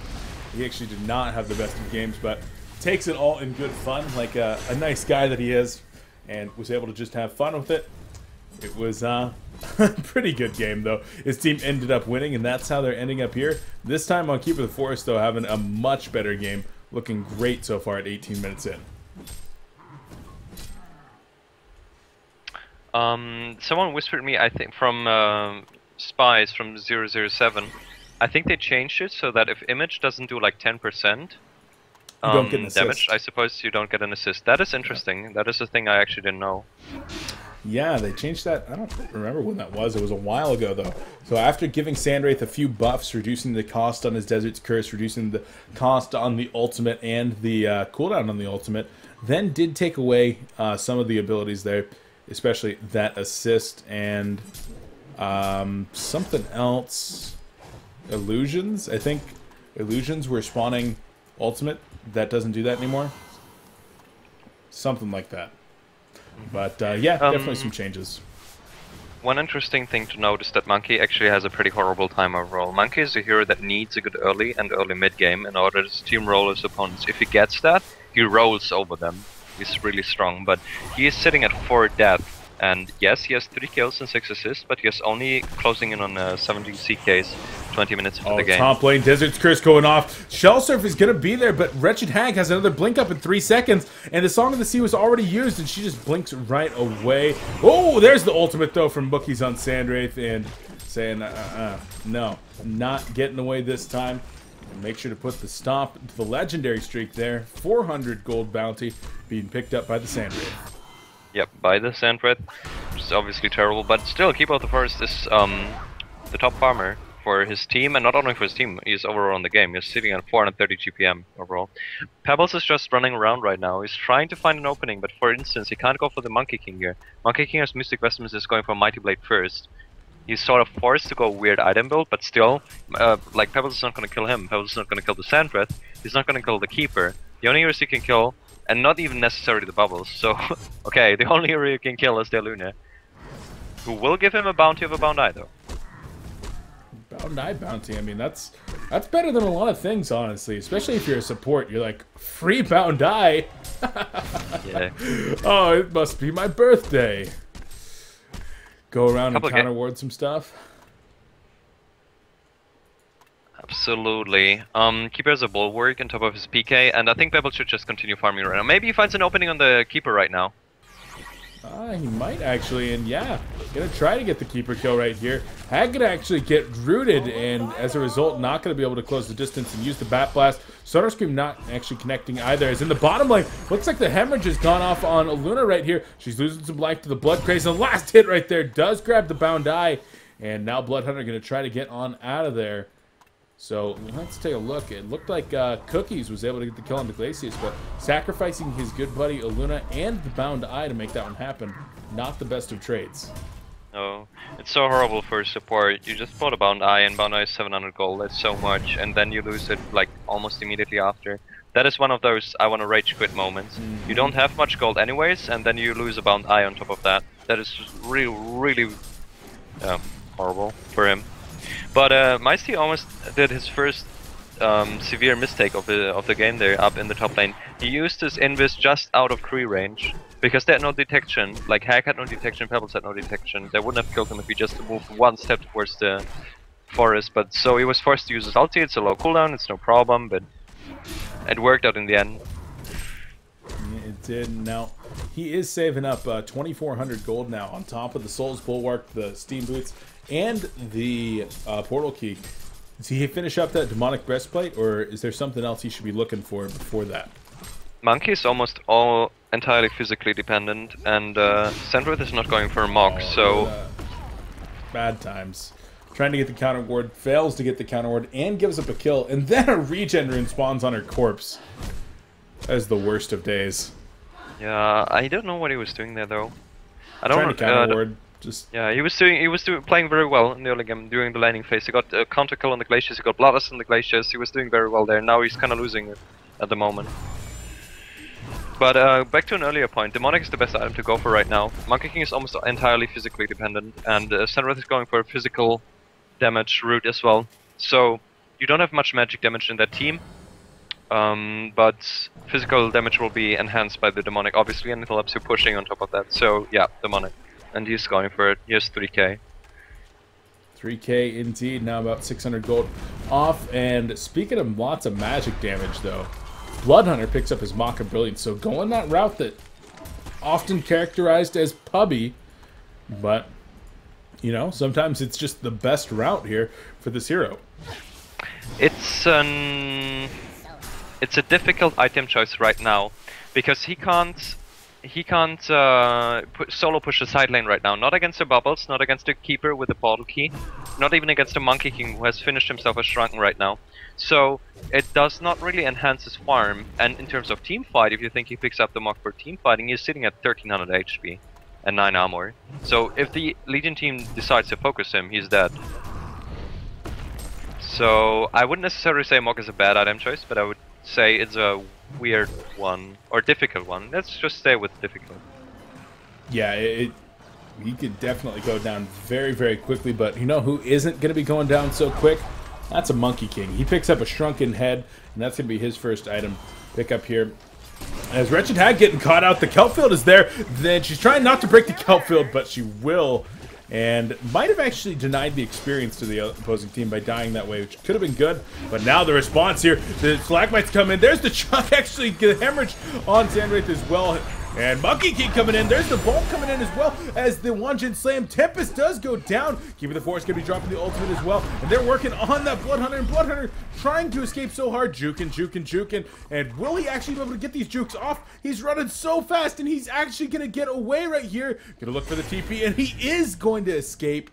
he actually did not have the best of games, but takes it all in good fun, like a nice guy that he is, and was able to just have fun with it. It was a pretty good game, though. His team ended up winning, and that's how they're ending up here. This time on Keeper of the Forest, though, having a much better game. Looking great so far at 18 minutes in. Someone whispered me, I think, from Spies from 007. I think they changed it so that if image doesn't do like 10% don't get an damage, I suppose you don't get an assist. That is interesting. Yeah. That is a thing I actually didn't know. Yeah, they changed that. I don't remember when that was. It was a while ago, though. So after giving Sandwraith a few buffs, reducing the cost on his Desert's Curse, reducing the cost on the ultimate and the cooldown on the ultimate, then did take away some of the abilities there, especially that assist and something else. Illusions? I think Illusions were spawning ultimate. That doesn't do that anymore. Something like that. But yeah, definitely some changes. One interesting thing to note is that Monkey actually has a pretty horrible time overall. Monkey is a hero that needs a good early and early mid game in order to steamroll his opponents. If he gets that, he rolls over them. He's really strong, but he is sitting at 4 death. And yes, he has 3 kills and 6 assists, but he is only closing in on 17 CKs, 20 minutes into the game. Top lane, Desert's Curse going off. Shell Surf is going to be there, but Wretched Hag has another blink up in 3 seconds, and the Song of the Sea was already used, and she just blinks right away. Oh, there's the ultimate, though, from Bookies on Sandwraith, and saying, no, not getting away this time. And make sure to put the stop to the legendary streak there. 400 gold bounty being picked up by the Sandwraith. Yep, by the Sandwraith, which is obviously terrible, but still, Keeper of the Forest is the top farmer for his team, and not only for his team, he's overall in the game. He's sitting at 430 GPM overall. Pebbles is just running around right now. He's trying to find an opening, but for instance, he can't go for the Monkey King here. Monkey King has Mystic Vestments is going for Mighty Blade first. He's sort of forced to go weird item build, but still, like, Pebbles is not going to kill him. Pebbles is not going to kill the Sandwraith. He's not going to kill the Keeper. The only heroes he can kill, and not even necessarily the Bubbles. So, okay, the only hero you can kill is Deluna, who will give him a bounty of a Bound Eye, though. Bound Eye bounty, I mean, that's better than a lot of things, honestly. Especially if you're a support. You're like, free Bound Eye? Yeah. Oh, it must be my birthday. Go around and counter ward some stuff. Absolutely. Keeper has a bulwark on top of his PK, and I think Pebble should just continue farming right now. Maybe he finds an opening on the Keeper right now. He might actually, and yeah, gonna try to get the Keeper kill right here. Hag gonna actually get rooted, and as a result, not gonna be able to close the distance and use the Bat Blast. Sonar Scream not actually connecting either. As in the bottom lane, looks like the hemorrhage has gone off on Luna right here. She's losing some life to the Blood Craze, and the last hit right there does grab the Bound Eye, and now Bloodhunter gonna try to get on out of there. So let's take a look. It looked like Cookies was able to get the kill on the Glacius, but sacrificing his good buddy Aluna and the Bound Eye to make that one happen, not the best of trades. No, it's so horrible for support. You just bought a Bound Eye, and Bound Eye is 700 gold. That's so much, and then you lose it like almost immediately after. That is one of those I want to rage quit moments. You don't have much gold anyways, and then you lose a Bound Eye on top of that. That is just really horrible for him. But Meisty almost did his first severe mistake of the game there up in the top lane. He used his Invis just out of tree range, because they had no detection. Like, Hag had no detection, Pebbles had no detection. They wouldn't have killed him if he just moved one step towards the forest, but so he was forced to use his ulti. It's a low cooldown, it's no problem, but it worked out in the end. It did. Now, he is saving up 2,400 gold now on top of the Souls Bulwark, the Steam Boots, and the Portal Key. Does he finish up that Demonic Breastplate, or is there something else he should be looking for before that? Monkey is almost all entirely physically dependent, and Sandwraith is not going for a mock, so... Bad times. Trying to get the counter ward, fails to get the counter ward, and gives up a kill, and then a regen rune spawns on her corpse. That is the worst of days. Yeah, I don't know what he was doing there, though. I don't know. Trying to counter ward. Just... Yeah, he was playing very well in the early game during the laning phase. He got a counter kill on the Glaciers, he got Bloodlust on the Glaciers, he was doing very well there. Now he's kind of losing it at the moment. But back to an earlier point, Demonic is the best item to go for right now. Monkey King is almost entirely physically dependent, and Sandwraith is going for a physical damage route as well. So you don't have much magic damage in that team, but physical damage will be enhanced by the Demonic, obviously, and it helps you pushing on top of that. So yeah, Demonic. And he's going for it. He has 3k. 3k indeed. Now about 600 gold off. And speaking of lots of magic damage, though, Bloodhunter picks up his Mock of Brilliance. So going that route that often characterized as pubby, but, you know, sometimes it's just the best route here for this hero. It's a difficult item choice right now, because he can't solo push the side lane right now. Not against the Bubbles, not against the Keeper with the Portal Key, not even against the Monkey King, who has finished himself as Shrunken right now. So it does not really enhance his farm. And in terms of team fight, if you think he picks up the mock for team fighting, he's sitting at 1300 HP and 9 armor. So if the Legion team decides to focus him, he's dead. So I wouldn't necessarily say mock is a bad item choice, but I would say it's a weird one, or difficult one. Let's just stay with difficult. Yeah, he could definitely go down very, very quickly, but you know who isn't going to be going down so quick? That's a Monkey King. He picks up a Shrunken Head, and that's going to be his first item pick up here. As Wretched Hag getting caught out, the kelp field is there. Then she's trying not to break the kelp field, but she will and might have actually denied the experience to the opposing team by dying that way, which could have been good. But now the response here, the Stalagmites come in. There's the Chuck actually get hemorrhage on Sandwraith as well. And Monkey King coming in. There's the Vault coming in as well as the one-gen slam. Tempest does go down. Keeper of the Forest going to be dropping the ultimate as well. And they're working on that Bloodhunter. And Bloodhunter trying to escape so hard. Juking. And will he actually be able to get these jukes off? He's running so fast and he's actually going to get away right here. Going to look for the TP and he is going to escape.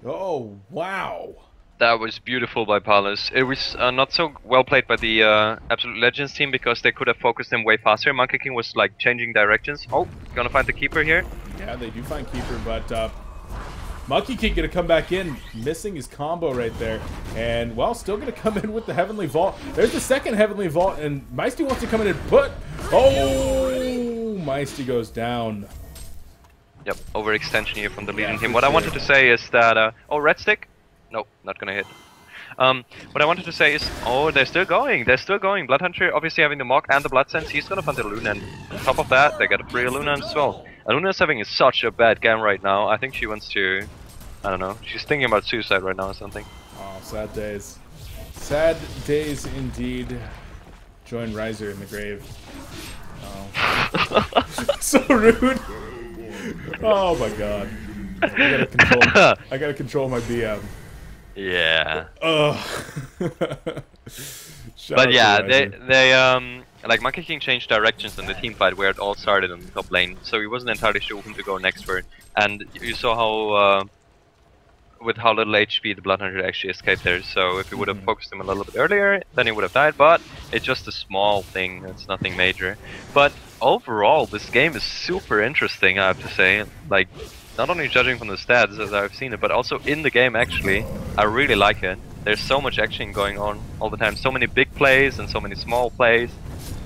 Oh, wow. That was beautiful by Paulus. It was not so well played by the Absolute Legends team because they could have focused him way faster. Monkey King was like changing directions. Oh, gonna find the Keeper here. Yeah, they do find Keeper, but Monkey King gonna come back in, missing his combo right there. And, well, still gonna come in with the Heavenly Vault. There's the second Heavenly Vault, and Meisty wants to come in and put... Oh, Meisty goes down. Yep, overextension here from the leading team. What I wanted to say is that... oh, Red Stick? Nope, not gonna hit. What I wanted to say is, oh, they're still going. Bloodhunter obviously having the Mog and the Blood Sense. He's gonna find the Luna, and on top of that, they got a free Luna as well. Luna's having such a bad game right now. I think she wants to, I don't know, she's thinking about suicide right now or something. Oh, sad days. Sad days indeed. Join Riser in the grave. Oh. So rude. Oh my god. I gotta control my BM. Yeah. But yeah, they like Monkey King changed directions in the team fight where it all started on the top lane, so he wasn't entirely sure whom to go next for. And you saw how with how little HP the Bloodhunter actually escaped there. So if you would have focused him a little bit earlier, then he would have died. But it's just a small thing; it's nothing major. But overall, this game is super interesting. I have to say, like. Not only judging from the stats as I've seen it, but also in the game actually. I really like it. There's so much action going on all the time. So many big plays and so many small plays.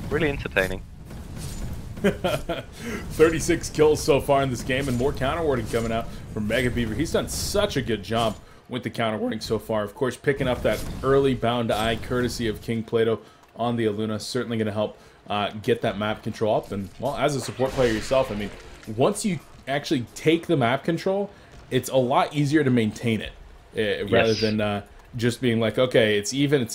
Really entertaining. 36 kills so far in this game and more counterwarding coming out from Mega Beaver. He's done such a good job with the counterwarding so far. Of course, picking up that early bound eye courtesy of King Plato on the Aluna. Certainly going to help get that map control up. And, well, as a support player yourself, I mean, once you actually take the map control, it's a lot easier to maintain it rather than just being like, okay, it's even.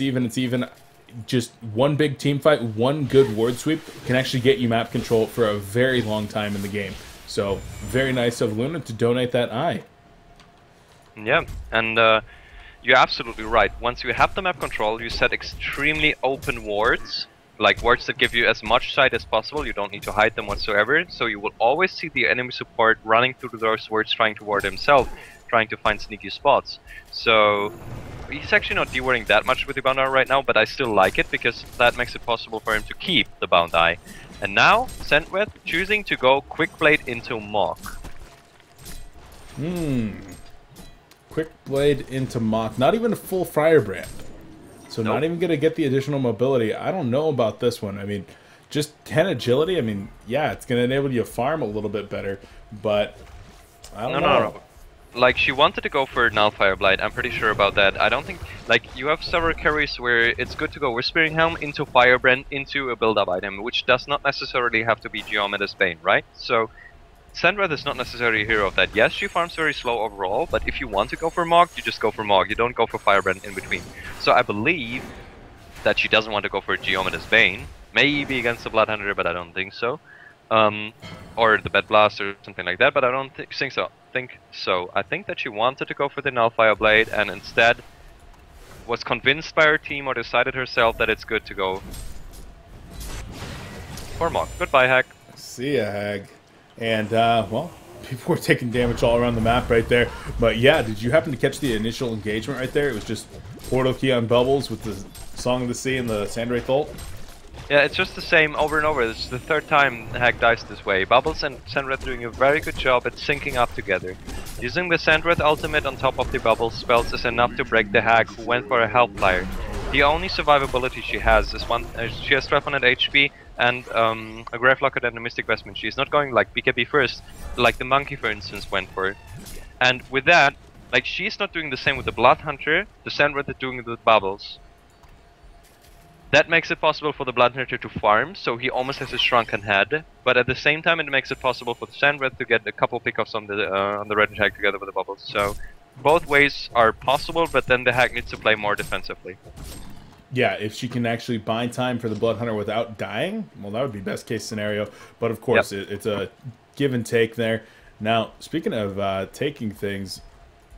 Just one big team fight, one good ward sweep can actually get you map control for a very long time in the game. So very nice of Luna to donate that eye. Yeah, and you're absolutely right. Once you have the map control, you set extremely open wards. Like wards that give you as much sight as possible. You don't need to hide them whatsoever. So you will always see the enemy support running through those wards, trying to ward himself, trying to find sneaky spots. So he's actually not dewarding that much with the bound eye right now, but I still like it because that makes it possible for him to keep the bound eye. And now Sandwraith choosing to go Quick Blade into Mach. Quick Blade into Mach. Not even a full Firebrand. So not even going to get the additional mobility. I don't know about this one. I mean, just 10 agility. I mean, yeah, it's going to enable you to farm a little bit better, but I don't know. No. Like, she wanted to go for Null Fireblight. I'm pretty sure about that. I don't think... Like, you have several carries where it's good to go Whispering Helm into Firebrand into a build-up item, which does not necessarily have to be Geomeda's Bane, right? So Sandwraith is not necessarily a hero of that. Yes, she farms very slow overall, but if you want to go for Mog, you just go for Mog. You don't go for Firebrand in between. So I believe that she doesn't want to go for Geomeda's Bane. Maybe against the Bloodhunter, but I don't think so. Or the Bed Blast or something like that, but I don't think so. I think that she wanted to go for the Null Fireblade and instead was convinced by her team or decided herself that it's good to go for Mog. Goodbye, Hag. See ya, Hag. And, well, people were taking damage all around the map right there. But yeah, did you happen to catch the initial engagement right there? It was just Portal Key on Bubbles with the Song of the Sea and the Sandwraith ult. Yeah, it's just the same over and over. It's the third time Hag dies this way. Bubbles and Sandwraith doing a very good job at syncing up together. Using the Sandwraith ultimate on top of the Bubbles spells is enough to break the Hag, who went for a Health Flyer. The only survivability she has is she has 1200 HP and a Grave Locket and a Mystic Vestment. She's not going like BKB first, like the Monkey for instance went for it. And with that, like she's not doing the same with the Bloodhunter, the Sandwraith is doing it with Bubbles. That makes it possible for the Blood Hunter to farm, so he almost has a shrunken head. But at the same time, it makes it possible for the Sandwraith to get a couple pickoffs on the red tag together with the bubbles. So both ways are possible, but then the hack needs to play more defensively. Yeah, if she can actually buy time for the Blood Hunter without dying, well, that would be best case scenario. But of course, it's a give and take there. Now, speaking of taking things,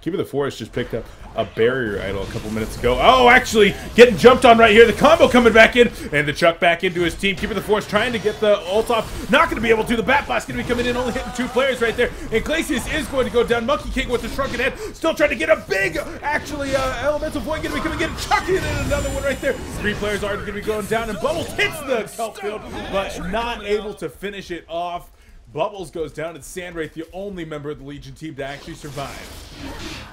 Keeper of the Forest just picked up a barrier idol a couple minutes ago. Oh, actually, getting jumped on right here. The combo coming back in, and the chuck back into his team. Keeper of the Forest trying to get the ult off. Not going to be able to. The Bat Blast going to be coming in, only hitting 2 players right there. And Glacius is going to go down. Monkey King with the shrunken head, still trying to get a big, actually, Elemental Void going to be coming in. Chucking in another one right there. 3 players are going to be going down, and Bubbles hits the kelp field, but not able to finish it off. Bubbles goes down, and Sandwraith, the only member of the Legion team to actually survive.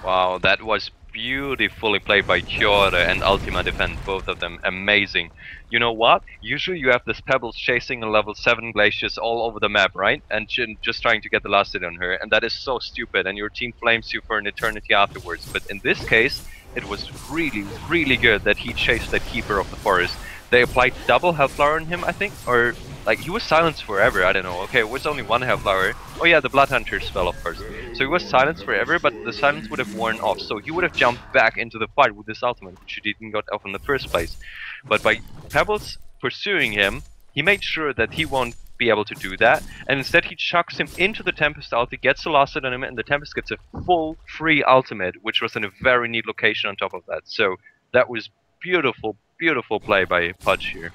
Wow, that was beautifully played by Kjore and Ultima Defend, both of them. Amazing. You know what? Usually you have this Pebbles chasing a level 7 Glacius all over the map, right? And just trying to get the last hit on her, and that is so stupid, and your team flames you for an eternity afterwards. But in this case, it was really, really good that he chased that Keeper of the Forest. They applied double Hellflower on him, I think, or like he was silenced forever, I don't know. Okay, it was only 1 Hellflower. Oh yeah, the Blood Hunter spell, of course. So he was silenced forever, but the silence would have worn off. So he would have jumped back into the fight with his ultimate, which he didn't got off in the first place. But by Pebbles pursuing him, he made sure that he won't be able to do that. And instead he chucks him into the Tempest ulti, gets a last hit on him, and the Tempest gets a full free ultimate, which was in a very neat location on top of that. So that was beautiful, beautiful play by PUDG here.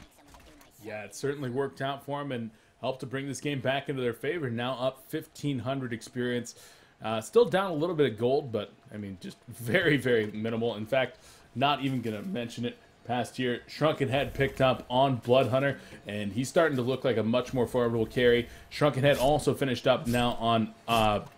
Yeah, it certainly worked out for him and helped to bring this game back into their favor. Now up 1,500 experience. Still down a little bit of gold, but, I mean, just very, very minimal. In fact, not even going to mention it. Past here, Shrunken Head picked up on Blood Hunter, and he's starting to look like a much more formidable carry. Shrunken Head also finished up now on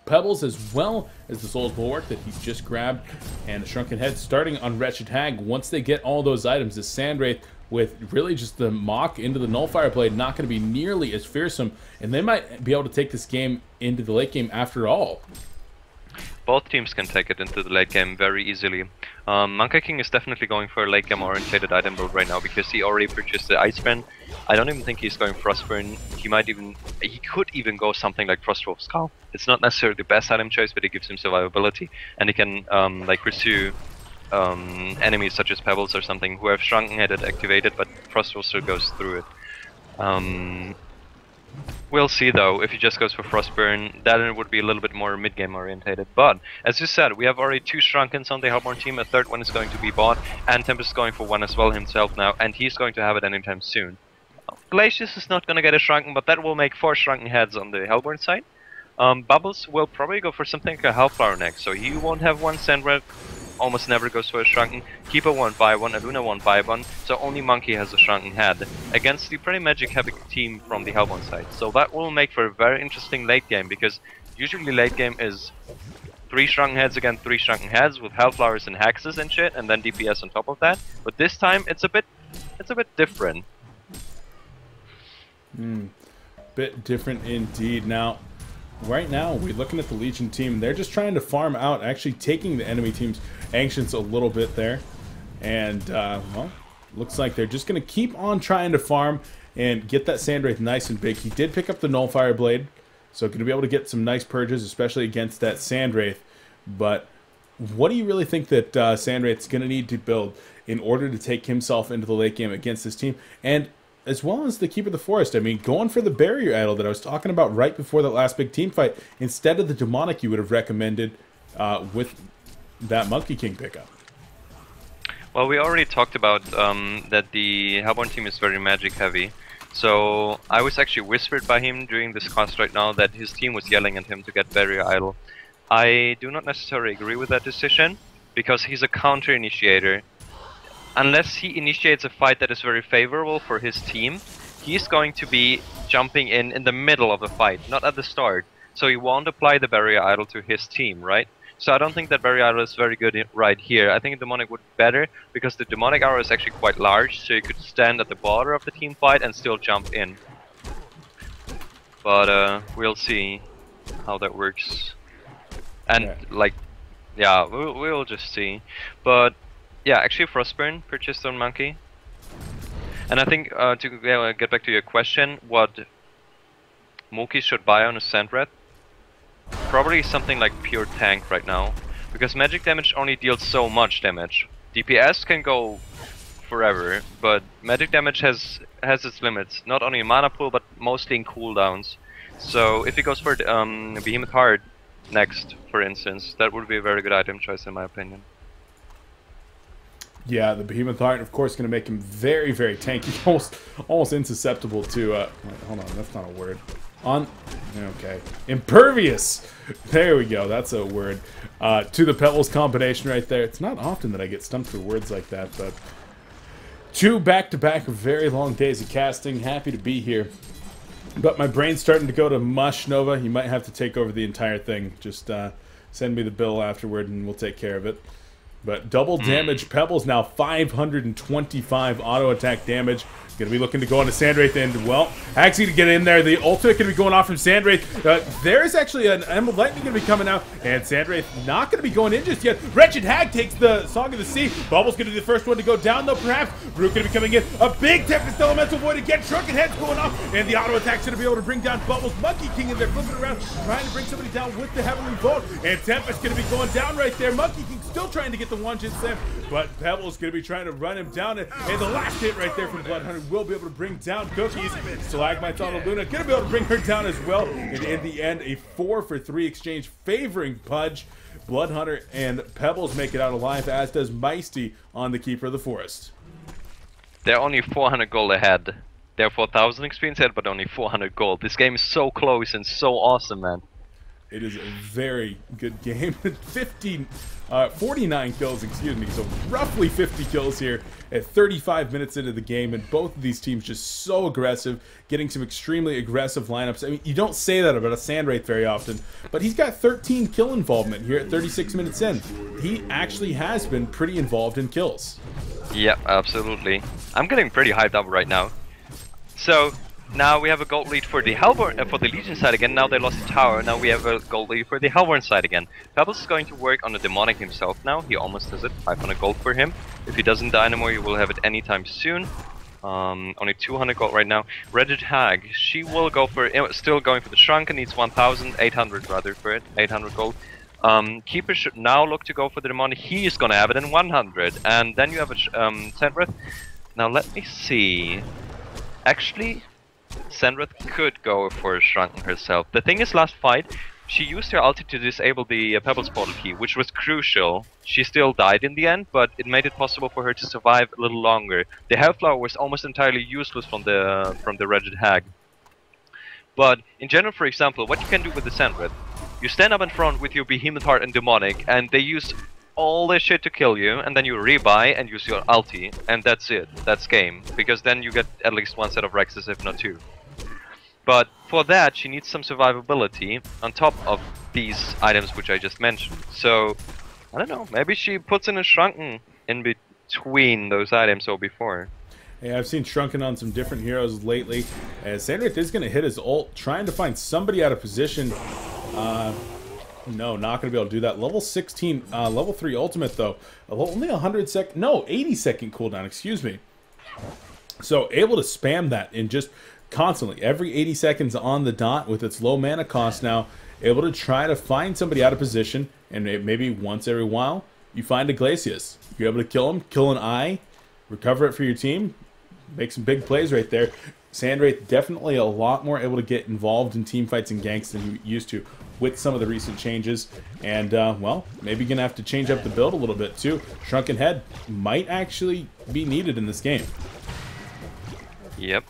Pebbles, as well as the Soul's Bulwark that he's just grabbed. And Shrunken Head starting on Wretched Hag. Once they get all those items, the Sandwraith with really just the mock into the Nullfire blade, not going to be nearly as fearsome, and they might be able to take this game into the late game after all. Both teams can take it into the late game very easily. Monkey King is definitely going for a late game oriented item build right now because he already purchased the Iceman. I don't even think he's going Frostburn. He could even go something like Frostwolf Skull. It's not necessarily the best item choice, but it gives him survivability, and he can like pursue enemies such as Pebbles or something who have Shrunken Headed activated, but Frostwolf still goes through it. We'll see though, if he just goes for Frostburn, then it would be a little bit more mid-game orientated. But, as you said, we have already 2 Shrunkens on the Hellborn team, a third one is going to be bought, and Tempest is going for 1 as well himself now, and he's going to have it anytime soon. Glacius is not going to get a Shrunken, but that will make 4 Shrunken heads on the Hellborn side. Bubbles will probably go for something like a Hellflower next, so he won't have 1 Sandwraith. Almost never goes for a Shrunken. Keeper won't buy one, Aluna won't buy one, so only Monkey has a Shrunken head against the pretty magic heavy team from the Hellborn side. So that will make for a very interesting late game, because usually late game is 3 Shrunken heads against 3 Shrunken heads with Hellflowers and Hexes and shit, and then DPS on top of that. But this time it's a bit different. Bit different indeed. Now, right now, we're looking at the Legion team. They're just trying to farm out, actually taking the enemy team's Ancients a little bit there. And, well, looks like they're just going to keep on trying to farm and get that Sandwraith nice and big. He did pick up the Nullfire Blade, so going to be able to get some nice purges, especially against that Sandwraith. But what do you really think that Sandwraith's going to need to build in order to take himself into the late game against this team? And as well as the Keeper of the Forest, I mean, going for the barrier idol that I was talking about right before that last big team fight, instead of the demonic you would have recommended with that Monkey King pickup. Well, we already talked about that the Hellborn team is very magic heavy. So I was actually whispered by him during this cast right now that his team was yelling at him to get barrier idol. I do not necessarily agree with that decision, because he's a counter initiator. Unless he initiates a fight that is very favorable for his team, he's going to be jumping in the middle of a fight, not at the start. So he won't apply the barrier idol to his team, right? So I don't think that barrier idol is very good right here. I think demonic would be better, because the demonic arrow is actually quite large, so you could stand at the border of the team fight and still jump in. But we'll see how that works. And like, yeah, we'll just see. But yeah, actually Frostburn purchased on Monkey. And I think to get back to your question, what Mookie should buy on a Sandred, probably something like pure tank right now, because magic damage only deals so much damage. DPS can go forever, but magic damage has its limits, not only in mana pool but mostly in cooldowns. So if he goes for Behemoth Heart next, for instance, that would be a very good item choice in my opinion. Yeah, the Behemoth Heart, of course, going to make him very, very tanky, almost insusceptible to. Wait, hold on, that's not a word. Okay, impervious. There we go. That's a word. To the Pebbles combination right there. It's not often that I get stumped for words like that, but 2 back-to-back very long days of casting. Happy to be here. But my brain's starting to go to mush, Nova. You might have to take over the entire thing. Just send me the bill afterward and we'll take care of it. But double damage Pebbles now 525 auto attack damage. Going to be looking to go on to Sandwraith, and well, actually to get in there, the ultimate going to be going off from Sandwraith. There's actually an Emerald Lightning going to be coming out, and Sandwraith not going to be going in just yet. Wretched Hag takes the Song of the Sea. Bubbles going to be the first one to go down though, perhaps. Root going to be coming in. A big Tempest Elemental Void again. Shrunken Head's going off, and the auto attack's going to be able to bring down Bubbles. Monkey King in there flipping around, trying to bring somebody down with the Heavenly Vault, and Tempest going to be going down right there. Monkey King still trying to get the one-hit slam, but Pebbles going to be trying to run him down, and the last hit right there from Bloodhunter will be able to bring down Cookies. Stalagmites on Luna gonna be able to bring her down as well. And in the end, a 4-for-3 exchange favoring PUDG. Bloodhunter and Pebbles make it out alive, as does Meisty on the Keeper of the Forest. They're only 400 gold ahead. They're 4,000 experience ahead, but only 400 gold. This game is so close and so awesome, man. It is a very good game. 49 kills, excuse me, so roughly 50 kills here at 35 minutes into the game, and both of these teams just so aggressive, getting some extremely aggressive lineups. I mean, you don't say that about a Sandwraith very often, but he's got 13 kill involvement here at 36 minutes in. He actually has been pretty involved in kills. Yeah, absolutely. I'm getting pretty hyped up right now. So now we have a gold lead for the Hellborn, for the Legion side again. Now they lost the tower. Now we have a gold lead for the Hellborn side again. Pebbles is going to work on the Demonic himself now. He almost has it. 500 gold for him. If he doesn't die anymore, you will have it anytime soon. Only 200 gold right now. Wretched Hag, she will go for, still going for the Shrunken, needs 1,800 rather for it. 800 gold. Keeper should now look to go for the Demonic. He is gonna have it in 100. And then you have a Sandwraith. Now let me see. Actually, Sandwraith could go for Shrunken herself. The thing is, last fight, she used her ulti to disable the Pebbles portal key, which was crucial. She still died in the end, but it made it possible for her to survive a little longer. The Hellflower was almost entirely useless from the Wretched Hag. But in general, for example, what you can do with the Sandwraith, you stand up in front with your Behemoth Heart and Demonic, and they use all this shit to kill you, and then you rebuy and use your ulti, and that's it. That's game. Because then you get at least one set of Rexes, if not two. But for that, she needs some survivability on top of these items which I just mentioned. So, I don't know, maybe she puts in a Shrunken in between those items or before. Yeah, I've seen Shrunken on some different heroes lately. As Sandwraith is going to hit his ult, trying to find somebody out of position. No, not going to be able to do that. Level 16, level 3 ultimate though. Only 80 second cooldown, excuse me. So able to spam that in just constantly, every 80 seconds on the dot with its low mana cost now. Able to try to find somebody out of position, and maybe once every while, you find a Glacius. You're able to kill him, kill an eye, recover it for your team, make some big plays right there. Sandwraith definitely a lot more able to get involved in team fights and ganks than he used to with some of the recent changes. And, well, maybe going to have to change up the build a little bit too. Shrunken Head might actually be needed in this game. Yep.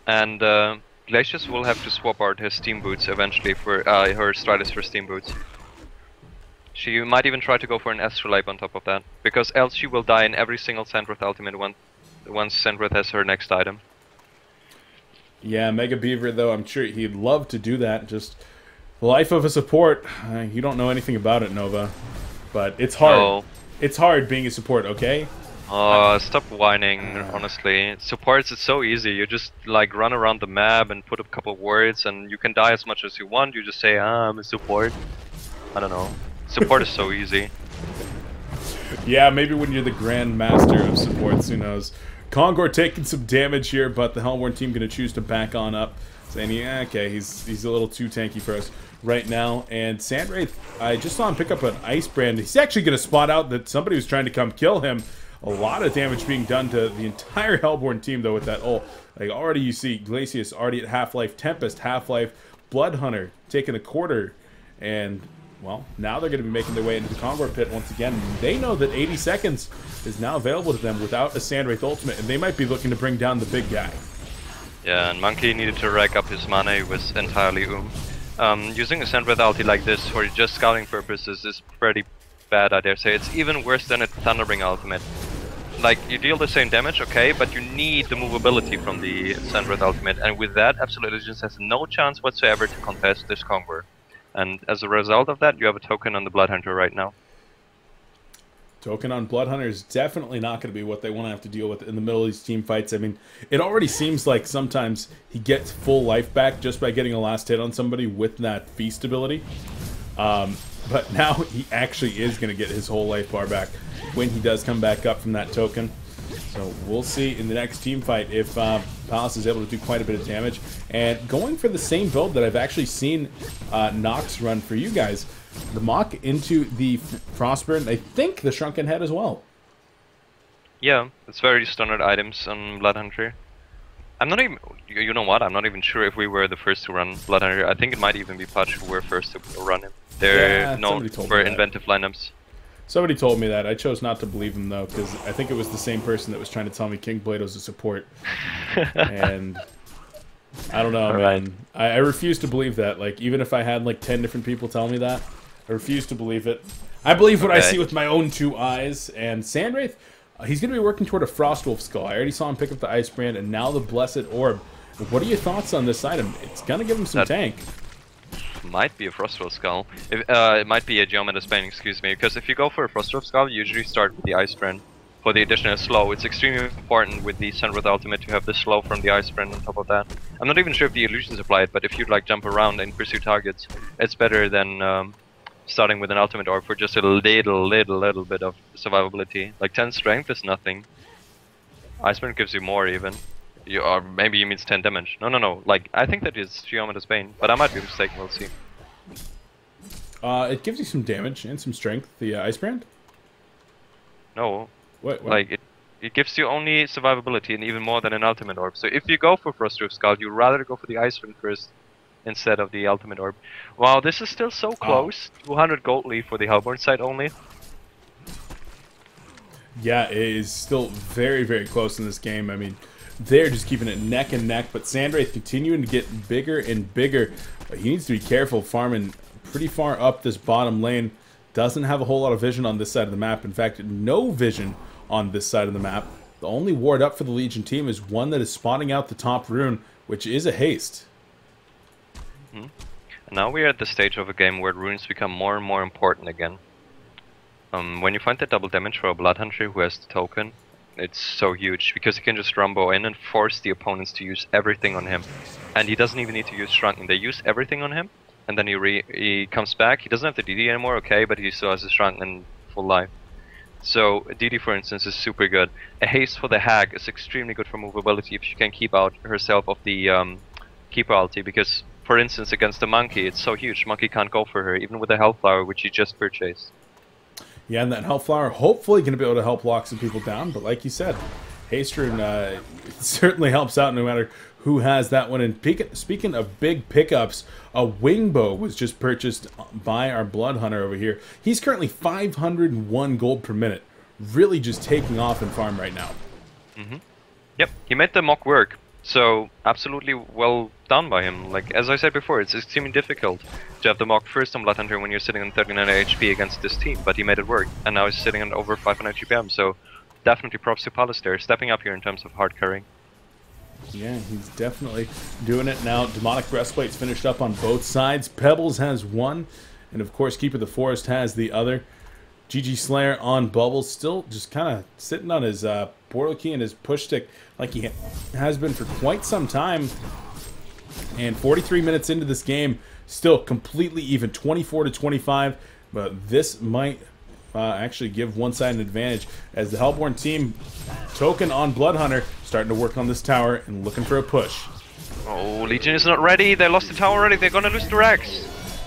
And Glacius will have to swap out her Steam Boots eventually for her Stridus for Steam Boots. She might even try to go for an Astrolabe on top of that, because else she will die in every single Sandwraith ultimate once Sandwraith has her next item. Yeah, Mega Beaver though, I'm sure he'd love to do that. Just the life of a support. You don't know anything about it, Nova, but it's hard. Oh. It's hard being a support, okay? Oh, stop whining, honestly. Supports, it's so easy. You just, like, run around the map and put a couple words, and you can die as much as you want. You just say, I'm a support. I don't know. Support is so easy. Yeah, maybe when you're the Grand Master of supports, who knows. Kongor taking some damage here, but the Hellborn team going to choose to back on up. Saying, yeah, okay, he's a little too tanky for us right now. And Sandwraith, I just saw him pick up an Ice Brand. He's actually going to spot out that somebody was trying to come kill him. A lot of damage being done to the entire Hellborn team, though, with that ult. Like, already you see Glacius already at half-life, Tempest, half-life, Bloodhunter taking a quarter. And, well, now they're going to be making their way into the Kongor pit once again. They know that 80 seconds is now available to them without a Sandwraith ultimate, and they might be looking to bring down the big guy. Yeah, and Monkey needed to rack up his mana. He was entirely using a Sandwraith ulti like this for just scouting purposes is pretty bad, I dare say. It's even worse than a Thunderbringer ultimate. Like, you deal the same damage, okay, but you need the movability from the Sandwraith ultimate, and with that, Absolute Allegiance has no chance whatsoever to contest this Kongor. And as a result of that, you have a token on the Bloodhunter right now. Token on Bloodhunter is definitely not going to be what they want to have to deal with in the middle of these team fights. I mean, it already seems like sometimes he gets full life back just by getting a last hit on somebody with that Feast ability. But now he actually is going to get his whole life bar back when he does come back up from that token. So we'll see in the next team fight if Palace is able to do quite a bit of damage. And going for the same build that I've actually seen Nox run for you guys, the Mach into the Frostburn, I think the Shrunken Head as well. Yeah, it's very standard items on Bloodhunter. I'm not even, you know what, I'm not even sure if we were the first to run Bloodhunter. I think it might even be PUDG who were first to run him. They're known for inventive lineups. Somebody told me that. I chose not to believe him, though, because I think it was the same person that was trying to tell me King Blade was a support. And I don't know, man. I refuse to believe that. Like, even if I had, like, 10 different people tell me that, I refuse to believe it. I believe what I see with my own 2 eyes. And Sandwraith, he's going to be working toward a Frostwolf Skull. I already saw him pick up the Ice Brand, and now the Blessed Orb. What are your thoughts on this item? It's going to give him some tank. Might be a Frostwolf Skull. It might be a Geometer Bane, excuse me. Because if you go for a Frostwolf Skull, you usually start with the Ice Brand for the additional slow. It's extremely important with the Sandwraith ultimate to have the slow from the Ice Brand on top of that. I'm not even sure if the illusions apply it, but if you'd like jump around and pursue targets, it's better than starting with an ultimate orb for just a little bit of survivability. Like 10 strength is nothing. Ice Brand gives you more even. Or maybe he means 10 damage. No. Like, I think that is Geometer's Bane, but I might be mistaken, we'll see. It gives you some damage and some strength, the Ice Brand? No. What? Like, it gives you only survivability and even more than an ultimate orb. So if you go for Frostwolf Skull, you'd rather go for the Ice Brand first instead of the ultimate orb. Wow, this is still so close. 200 gold lead for the Hellborn side only. Yeah, it is still very, very close in this game. I mean, they're just keeping it neck and neck, but Sandwraith continuing to get bigger and bigger. He needs to be careful farming pretty far up this bottom lane. Doesn't have a whole lot of vision on this side of the map. In fact, no vision on this side of the map. The only ward up for the Legion team is one that is spotting out the top rune, which is a haste. Now we are at the stage of a game where runes become more and more important again. When you find that double damage for a Bloodhunter who has the token, it's so huge, because he can just rumble in and force the opponents to use everything on him. And he doesn't even need to use Shrunken. They use everything on him, and then he comes back. He doesn't have the DD anymore, okay, but he still has his Shrunken full life. So DD, for instance, is super good. A haste for the Hag is extremely good for movability if she can keep out herself of the Keeper ulti, because, for instance, against the Monkey, it's so huge, Monkey can't go for her, even with the Hellflower, which he just purchased. Yeah, and that Hellflower hopefully going to be able to help lock some people down, but like you said, haste rune certainly helps out no matter who has that one. And speaking of big pickups, a Wingbow was just purchased by our Bloodhunter over here. He's currently 501 gold per minute, really just taking off in farm right now. Yep, he made the mock work. So, absolutely well done by him. Like, as I said before, it's extremely difficult to have the mock first on Bloodhunter when you're sitting on 39 HP against this team, but he made it work. And now he's sitting on over 500 GPM, so definitely props to Palace there, stepping up here in terms of hard carrying. Yeah, he's definitely doing it now. Demonic Breastplate's finished up on both sides. Pebbles has one, and of course Keeper of the Forest has the other. GG Slayer on Bubbles, still just kind of sitting on his portal key and his push stick like he has been for quite some time. And 43 minutes into this game, still completely even, 24 to 25. But this might actually give one side an advantage as the Hellborn team, token on Bloodhunter, starting to work on this tower and looking for a push. Oh, Legion is not ready. They lost the tower already. They're gonna lose the Rex.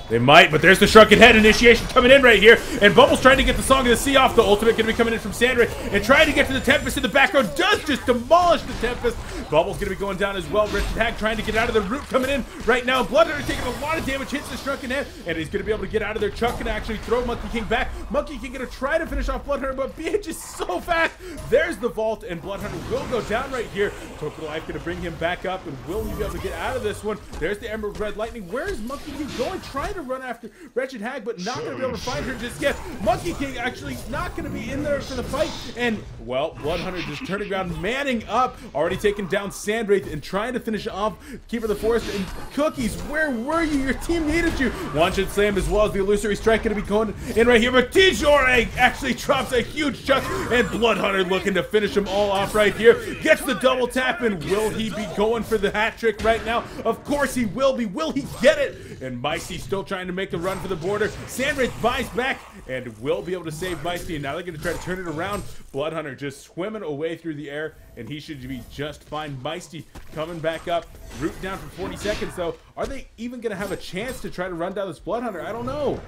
They might, but there's the Shrunken Head initiation coming in right here. And Bubbles trying to get the Song of the Sea off. The ultimate going to be coming in from Sandra. And trying to get to the Tempest in the background. Does just demolish the Tempest. Bubbles going to be going down as well. Richard Hag trying to get out of the root coming in right now. Bloodhunter taking a lot of damage. Hits the Shrunken Head. And he's going to be able to get out of there. Chuck can actually throw Monkey King back. Monkey King going to try to finish off Bloodhunter. But BH is so fast. There's the vault. And Bloodhunter will go down right here. Token Life going to bring him back up. And will he be able to get out of this one? There's the Emerald Red Lightning. Where is Monkey King going? Trying to run after Wretched Hag, but not going to be able to find her just yet. Monkey King actually not going to be in there for the fight. And, well, Bloodhunter just turning around, manning up, already taking down Sandwraith and trying to finish off Keeper of the Forest. And Cookies, where were you? Your team needed you. One-shot slam as well as the Illusory Strike going to be going in right here. But Tijore actually drops a huge chunk, and Bloodhunter looking to finish them all off right here. Gets the double tap, and will he be going for the hat trick right now? Of course he will be. Will he get it? And Micey still trying to make a run for the border. Sandwraith buys back and will be able to save Micey. And now they're going to try to turn it around. Bloodhunter just swimming away through the air, and he should be just fine. Micey coming back up. Root down for 40 seconds, though. Are they even going to have a chance to try to run down this Bloodhunter? I don't know.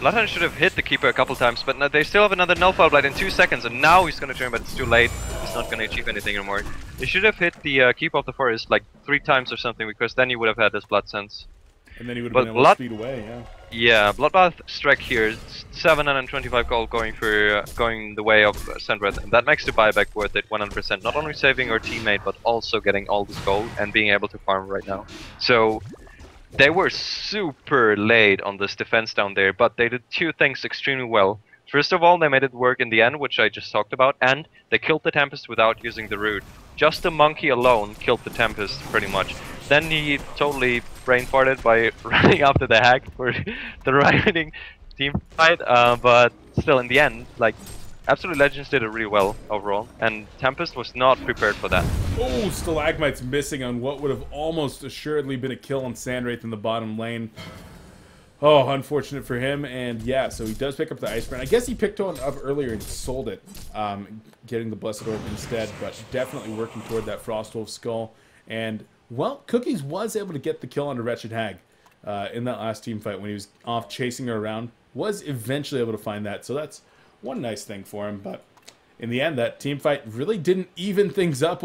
Bloodhunter should have hit the Keeper a couple times, but no, they still have another Nullfire Blade in 2 seconds, and now he's going to turn, but it's too late. He's not going to achieve anything anymore. They should have hit the Keeper of the Forest like 3 times or something, because then he would have had his Blood Sense. And then he would have been able to speed away, yeah. Yeah, Bloodbath Strike here, 725 gold going for going the way of Sandred, and that makes the buyback worth it 100%. Not only saving our teammate, but also getting all this gold and being able to farm right now. So they were super late on this defense down there, but they did 2 things extremely well. First of all, they made it work in the end, which I just talked about, and they killed the Tempest without using the root. Just the monkey alone killed the Tempest, pretty much. Then he totally brain farted by running after the hack for the riding team fight, but still in the end, like, Absolute Legends did it really well overall, and Tempest was not prepared for that. Oh, Stalagmite's missing on what would have almost assuredly been a kill on Sandwraith in the bottom lane. Oh, unfortunate for him, and yeah, so he does pick up the Ice Brand. I guess he picked one up earlier and sold it, getting the Blessed Orb instead, but definitely working toward that Frostwolf Skull. And, well, Cookies was able to get the kill on a Wretched Hag in that last team fight when he was off chasing her around. Was eventually able to find that, so that's one nice thing for him, but in the end, that team fight really didn't even things up.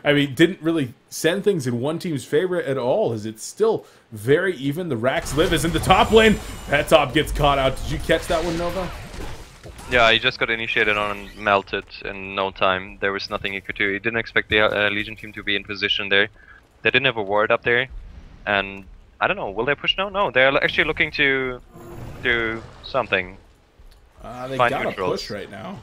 I mean, didn't really send things in one team's favor at all, as it's still very even. The Rax Liv is in the top lane. Petop gets caught out. Did you catch that one, Nova? Yeah, he just got initiated on and melted in no time. There was nothing he could do. He didn't expect the Legion team to be in position there. They didn't have a ward up there, and I don't know, will they push now? No, they're actually looking to do something. They got a push right now.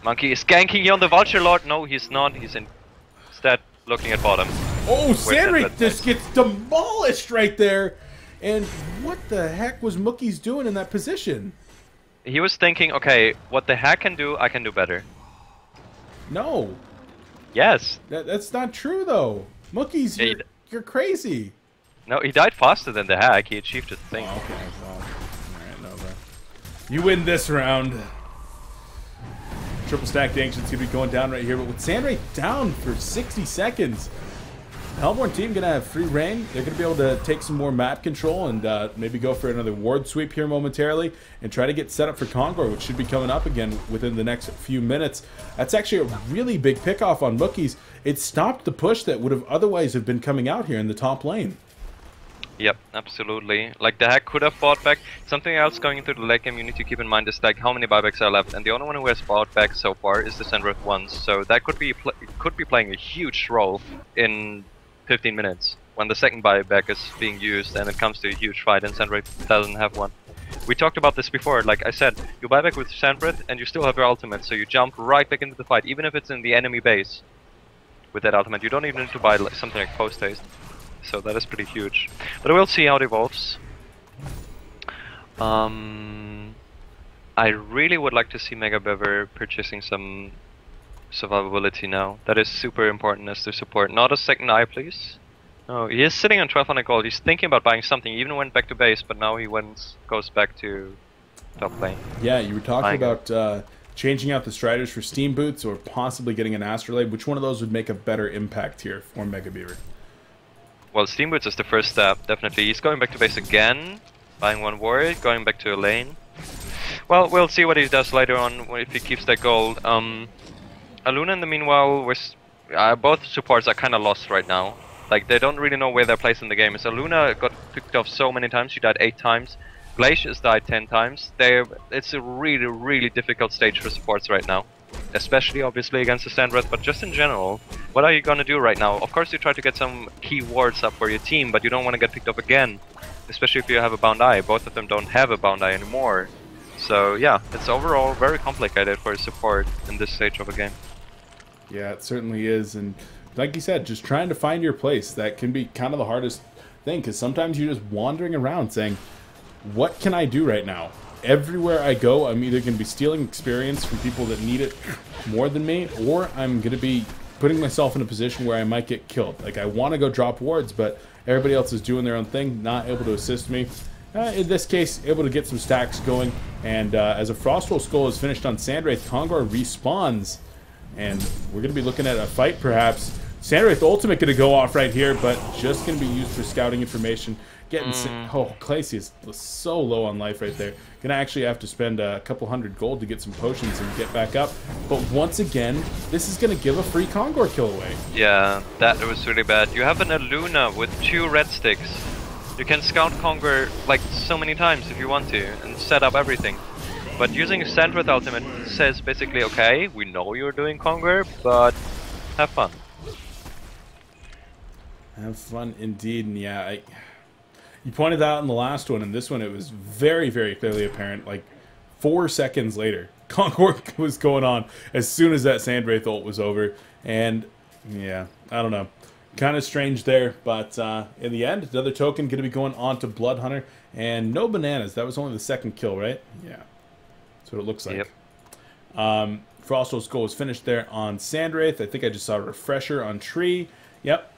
Monkey is ganking here on the Vulture Lord. No, he's not. He's instead looking at bottom. Oh, Sandwraith just gets demolished right there. And what the heck was Mookie's doing in that position? He was thinking, okay, what the hack can do, I can do better. No. Yes. That's not true, though. Mookie's, you're crazy. No, he died faster than the hack. He achieved his thing. Oh, okay, well, alright, Nova. You win this round. Triple stack Ancient's gonna be going down right here, but with Sandwraith down for 60 seconds, the Hellborn team gonna have free reign. They're gonna be able to take some more map control and maybe go for another ward sweep here momentarily and try to get set up for Conquer, which should be coming up again within the next few minutes. That's actually a really big pickoff on Mookie's. It stopped the push that would have otherwise have been coming out here in the top lane. Yep, absolutely. Like, the hack could have bought back. Something else going into the late game you need to keep in mind is like how many buybacks are left, and the only one who has bought back so far is the Sandwraith ones. So that could be playing a huge role in 15 minutes when the second buyback is being used and it comes to a huge fight and Sandwraith doesn't have one. We talked about this before. Like I said, you buy back with Sandwraith and you still have your ultimate, so you jump right back into the fight, even if it's in the enemy base. With that ultimate, you don't even need to buy like, something like post haste. So that is pretty huge. But we'll see how it evolves. I really would like to see Mega Bever purchasing some survivability now. That is super important as to support. Not a second eye, please. No, he is sitting on 1200 gold. He's thinking about buying something. He even went back to base, but now he goes back to top lane. Yeah, you were talking about changing out the Striders for Steam Boots or possibly getting an Astrolabe. Which one of those would make a better impact here for Mega Beaver? Well, Steam Boots is the first step, definitely. He's going back to base again, buying one ward, going back to a lane. Well, we'll see what he does later on if he keeps that gold. Aluna, in the meanwhile, both supports are kind of lost right now. Like, they don't really know where they're placed in the game. So Aluna got picked off so many times, she died 8 times. Glacius died 10 times. It's a really, really difficult stage for supports right now. Especially, obviously, against the Sandwrath, but just in general. What are you gonna do right now? Of course, you try to get some key wards up for your team, but you don't want to get picked up again. Especially if you have a Bound Eye. Both of them don't have a Bound Eye anymore. So, yeah, it's overall very complicated for support in this stage of a game. Yeah, it certainly is. And like you said, just trying to find your place. That can be kind of the hardest thing, because sometimes you're just wandering around saying, what can I do right now? Everywhere I go, I'm either going to be stealing experience from people that need it more than me, or I'm going to be putting myself in a position where I might get killed. Like, I want to go drop wards, but everybody else is doing their own thing, not able to assist me. In this case, able to get some stacks going, and as a Frostwolf Skull is finished on Sandwraith, Kongor respawns, and we're going to be looking at a fight perhaps. Sandwraith ultimate going to go off right here, but just going to be used for scouting information. Getting Glacius was so low on life right there. Gonna actually have to spend a couple hundred gold to get some potions and get back up. But once again, this is gonna give a free Kongor kill away. Yeah, that was really bad. You have an Aluna with 2 red sticks. You can scout Kongor like so many times if you want to and set up everything. But using Sandwrath ultimate says basically, okay, we know you're doing Kongor, but have fun. Have fun indeed, and yeah, you pointed out in the last one, and this one it was very, very clearly apparent. Like 4 seconds later, Kongor was going on as soon as that Sandwraith ult was over, and yeah, I don't know, kind of strange there. But in the end, another token going to be going on to Bloodhunter, and no bananas. That was only the 2nd kill, right? Yeah, that's what it looks like. Yep. Frostwolf Skull was finished there on Sandwraith. I think I just saw a refresher on Tree. Yep,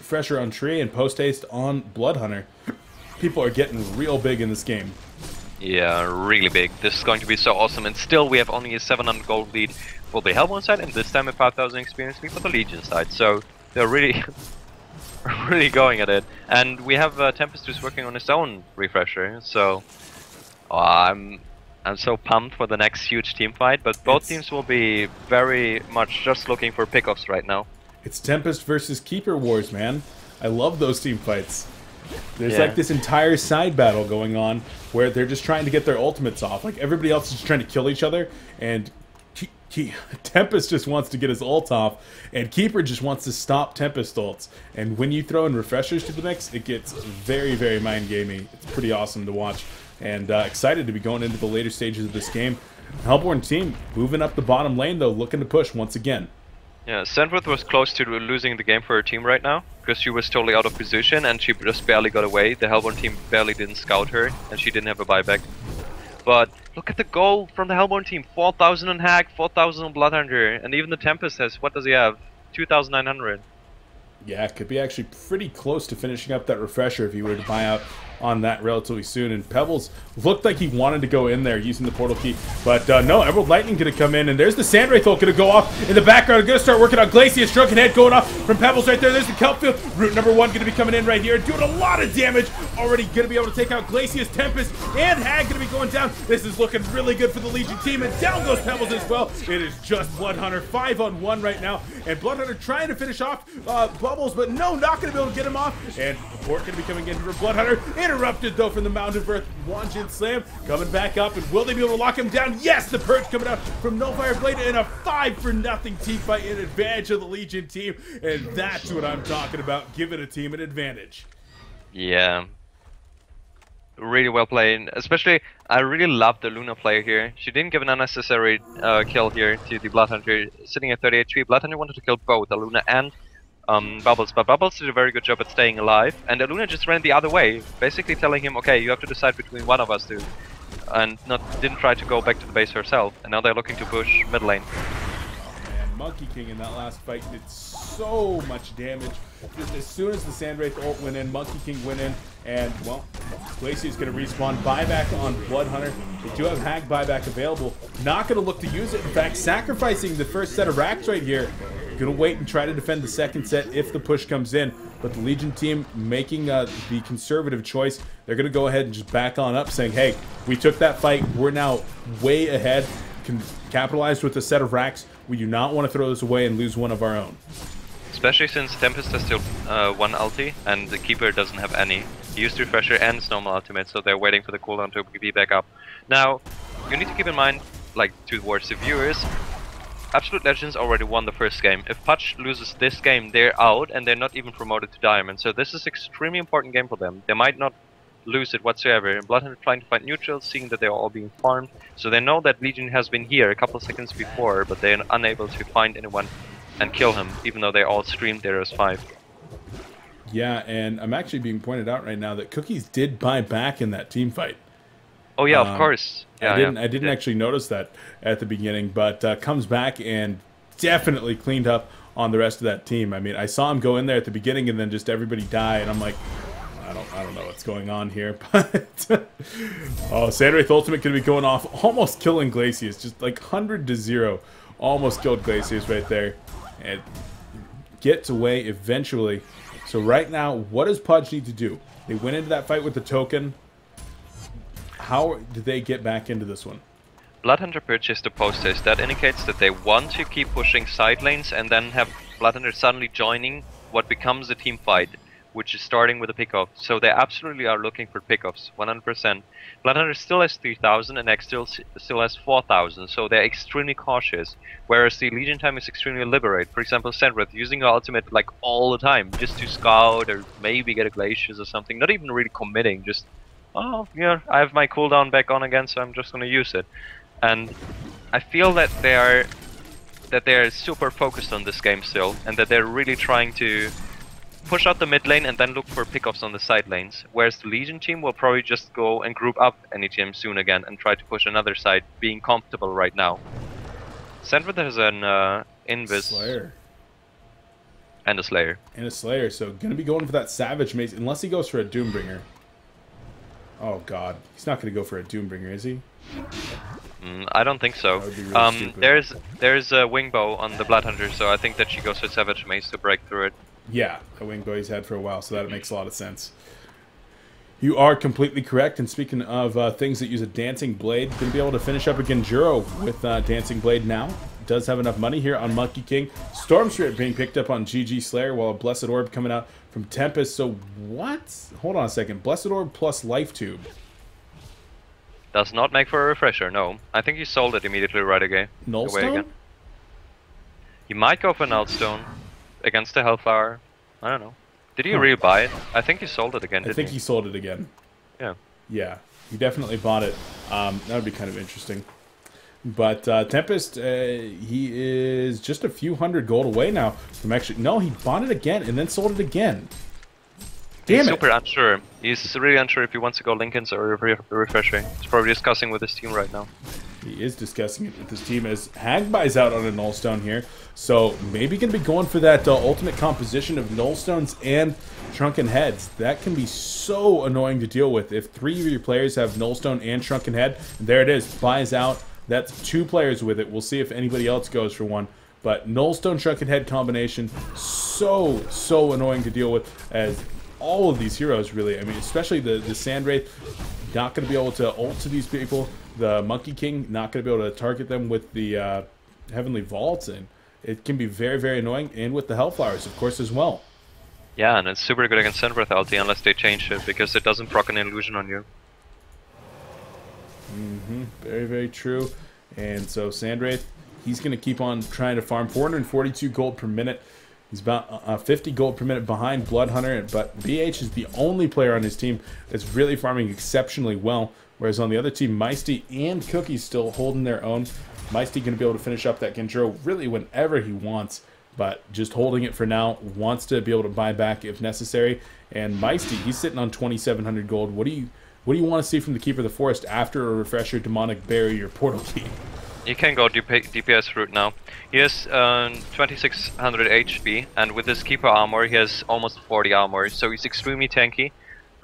refresher on Tree and post haste on Bloodhunter. People are getting real big in this game. Yeah, really big. This is going to be so awesome, and still we have only a 700 gold lead for the Hellborn side, and this time a 5,000 experience lead for the Legion side. So they're really, really going at it. And we have Tempest who's working on his own refresher. So I'm so pumped for the next huge team fight. But both teams will be very much just looking for pickoffs right now. It's Tempest versus Keeper Wars, man. I love those team fights. There's like this entire side battle going on where they're just trying to get their ultimates off. Like, everybody else is just trying to kill each other, and Tempest just wants to get his ult off, and Keeper just wants to stop Tempest ults. And when you throw in refreshers to the mix, it gets very, very mind-gamey. It's pretty awesome to watch, and excited to be going into the later stages of this game. Hellborn team moving up the bottom lane, though, looking to push once again. Yeah, Sandwrath was close to losing the game for her team right now, because she was totally out of position and she just barely got away. The Hellborn team barely didn't scout her, and she didn't have a buyback. But look at the goal from the Hellborn team, 4,000 on Hack, 4,000 on Bloodhunter, and even the Tempest has, what does he have? 2,900. Yeah, it could be actually pretty close to finishing up that refresher if you were to buy out on that relatively soon. And Pebbles looked like he wanted to go in there using the portal key, but no, Emerald Lightning going to come in, and there's the Sandwraith ult going to go off in the background. Going to start working on Glacius. Drunken Head going off from Pebbles right there. There's the Kelpfield. Root number 1 going to be coming in right here, doing a lot of damage. Already going to be able to take out Glacius, Tempest, and Hag going to be going down. This is looking really good for the Legion team, and down goes Pebbles as well. It is just Bloodhunter 5-on-1 right now, and Bloodhunter trying to finish off Bubbles, but no, not going to be able to get him off. And Port going to be coming in for Bloodhunter. Interrupted though from the Mountain Birth. Wanjin Slam coming back up, and will they be able to lock him down? Yes, the Purge coming out from Nullfire Blade, and a 5-0 team fight in advantage of the Legion team, and that's what I'm talking about, giving a team an advantage. Yeah. Really well played. Especially, I really love the Luna player here. She didn't give an unnecessary kill here to the Bloodhunter. Sitting at 30 HP, Bloodhunter wanted to kill both Luna and Bubbles, but Bubbles did a very good job at staying alive, and Luna just ran the other way, basically telling him, okay, you have to decide between one of us two, and didn't try to go back to the base herself, and now they're looking to push mid lane. Monkey King in that last fight did so much damage. Just as soon as the Sandwraith ult went in, Monkey King went in, and, well, Glacier is going to respawn. Buyback on Bloodhunter. They do have Hag buyback available. Not going to look to use it. In fact, sacrificing the first set of racks right here. Going to wait and try to defend the second set if the push comes in. But the Legion team making the conservative choice. They're going to go ahead and just back on up, saying, hey, we took that fight. We're now way ahead. Can capitalize with a set of racks. We do not want to throw this away and lose one of our own. Especially since Tempest has still one ulti, and the Keeper doesn't have any. He used Refresher and his normal ultimate, so they're waiting for the cooldown to be back up. Now, you need to keep in mind, like, towards the viewers, Absolute Legends already won the first game. If PUDG loses this game, they're out, and they're not even promoted to Diamond. So this is extremely important game for them. They might not lose it whatsoever. Bloodhound are trying to find neutrals, seeing that they're all being farmed. So they know that Legion has been here a couple seconds before, but they're unable to find anyone and kill him, even though they all streamed there as 5. Yeah, and I'm actually being pointed out right now that Cookies did buy back in that team fight. Oh yeah, of course. Yeah, I didn't actually notice that at the beginning, but comes back and definitely cleaned up on the rest of that team. I mean, I saw him go in there at the beginning and then just everybody die, and I'm like, I don't know what's going on here. But oh, Sandwraith ultimate gonna be going off, almost killing Glacius, just like 100-0, almost killed Glacius right there, and gets away eventually. So right now, what does PUDG need to do? They went into that fight with the token. How did they get back into this one? Bloodhunter purchased the posters. That indicates that they want to keep pushing side lanes and then have Bloodhunter suddenly joining what becomes a team fight, which is starting with a pickoff. So they absolutely are looking for pickoffs, 100%. Bloodhunter still has 3,000 and X still has 4,000, so they're extremely cautious. Whereas the Legion time is extremely liberate. For example, Sandwraith using her ultimate like all the time, just to scout or maybe get a Glacius or something. Not even really committing, just, oh yeah, I have my cooldown back on again, so I'm just gonna use it. And I feel that they are super focused on this game still, and that they're really trying to push out the mid lane and then look for pickoffs on the side lanes. Whereas the Legion team will probably just go and group up anytime soon again and try to push another side, being comfortable right now. Sandwraith has an Invis Slayer. And a Slayer. And a Slayer, so gonna be going for that Savage Mace, unless he goes for a Doombringer. Oh god, he's not gonna go for a Doombringer, is he? I don't think so. Really there's a Wingbow on the Bloodhunter, so I think that she goes for Savage Mace to break through it. Yeah, a Wingbow he's had for a while, so that makes a lot of sense. You are completely correct, and speaking of things that use a Dancing Blade, going to be able to finish up again Juro with Dancing Blade now. Does have enough money here on Monkey King. Storm Spirit being picked up on GG Slayer, while a Blessed Orb coming out from Tempest. So what? Hold on a second. Blessed Orb plus Life Tube. Does not make for a refresher, no. I think he sold it immediately right away. Nullstone? He might go for Nullstone against the Hellflower. I don't know. Did he really buy it? I think he sold it again, I think he sold it again. Yeah. Yeah, he definitely bought it. That would be kind of interesting. But Tempest, he is just a few hundred gold away now from actually... No, he bought it again and then sold it again. Damn He's super unsure. He's really unsure if he wants to go Linken's or refreshing. He's probably discussing with his team right now. He is discussing it with his team as Hag buys out on a Nullstone here. So maybe going to be going for that ultimate composition of Nullstones and Shrunken Heads. That can be so annoying to deal with. If 3 of your players have Nullstone and Shrunken Head, there it is. Buys out. That's 2 players with it. We'll see if anybody else goes for one. But Nullstone, Shrunken Head combination, so annoying to deal with as... all of these heroes, really. I mean, especially the Sandwraith, not going to be able to ult to these people. The Monkey King, not going to be able to target them with the Heavenly Vaults, and it can be very annoying. And with the Hellflowers, of course, as well. Yeah, and it's super good against Sandwraith ulti unless they change it, because it doesn't proc an illusion on you. Very true. And so Sandwraith, he's going to keep on trying to farm 442 gold per minute. He's about 50 gold per minute behind Bloodhunter, but BH is the only player on his team that's really farming exceptionally well, whereas on the other team, Meisty and Cookie still holding their own. Meisty going to be able to finish up that Genjuro really whenever he wants, but just holding it for now, wants to be able to buy back if necessary. And Meisty, he's sitting on 2,700 gold. What do you want to see from the Keeper of the Forest after a Refresher, Demonic Barrier, Portal Key? You can go DPS route now. He has 2600 HP, and with his keeper armor, he has almost 40 armor, so he's extremely tanky.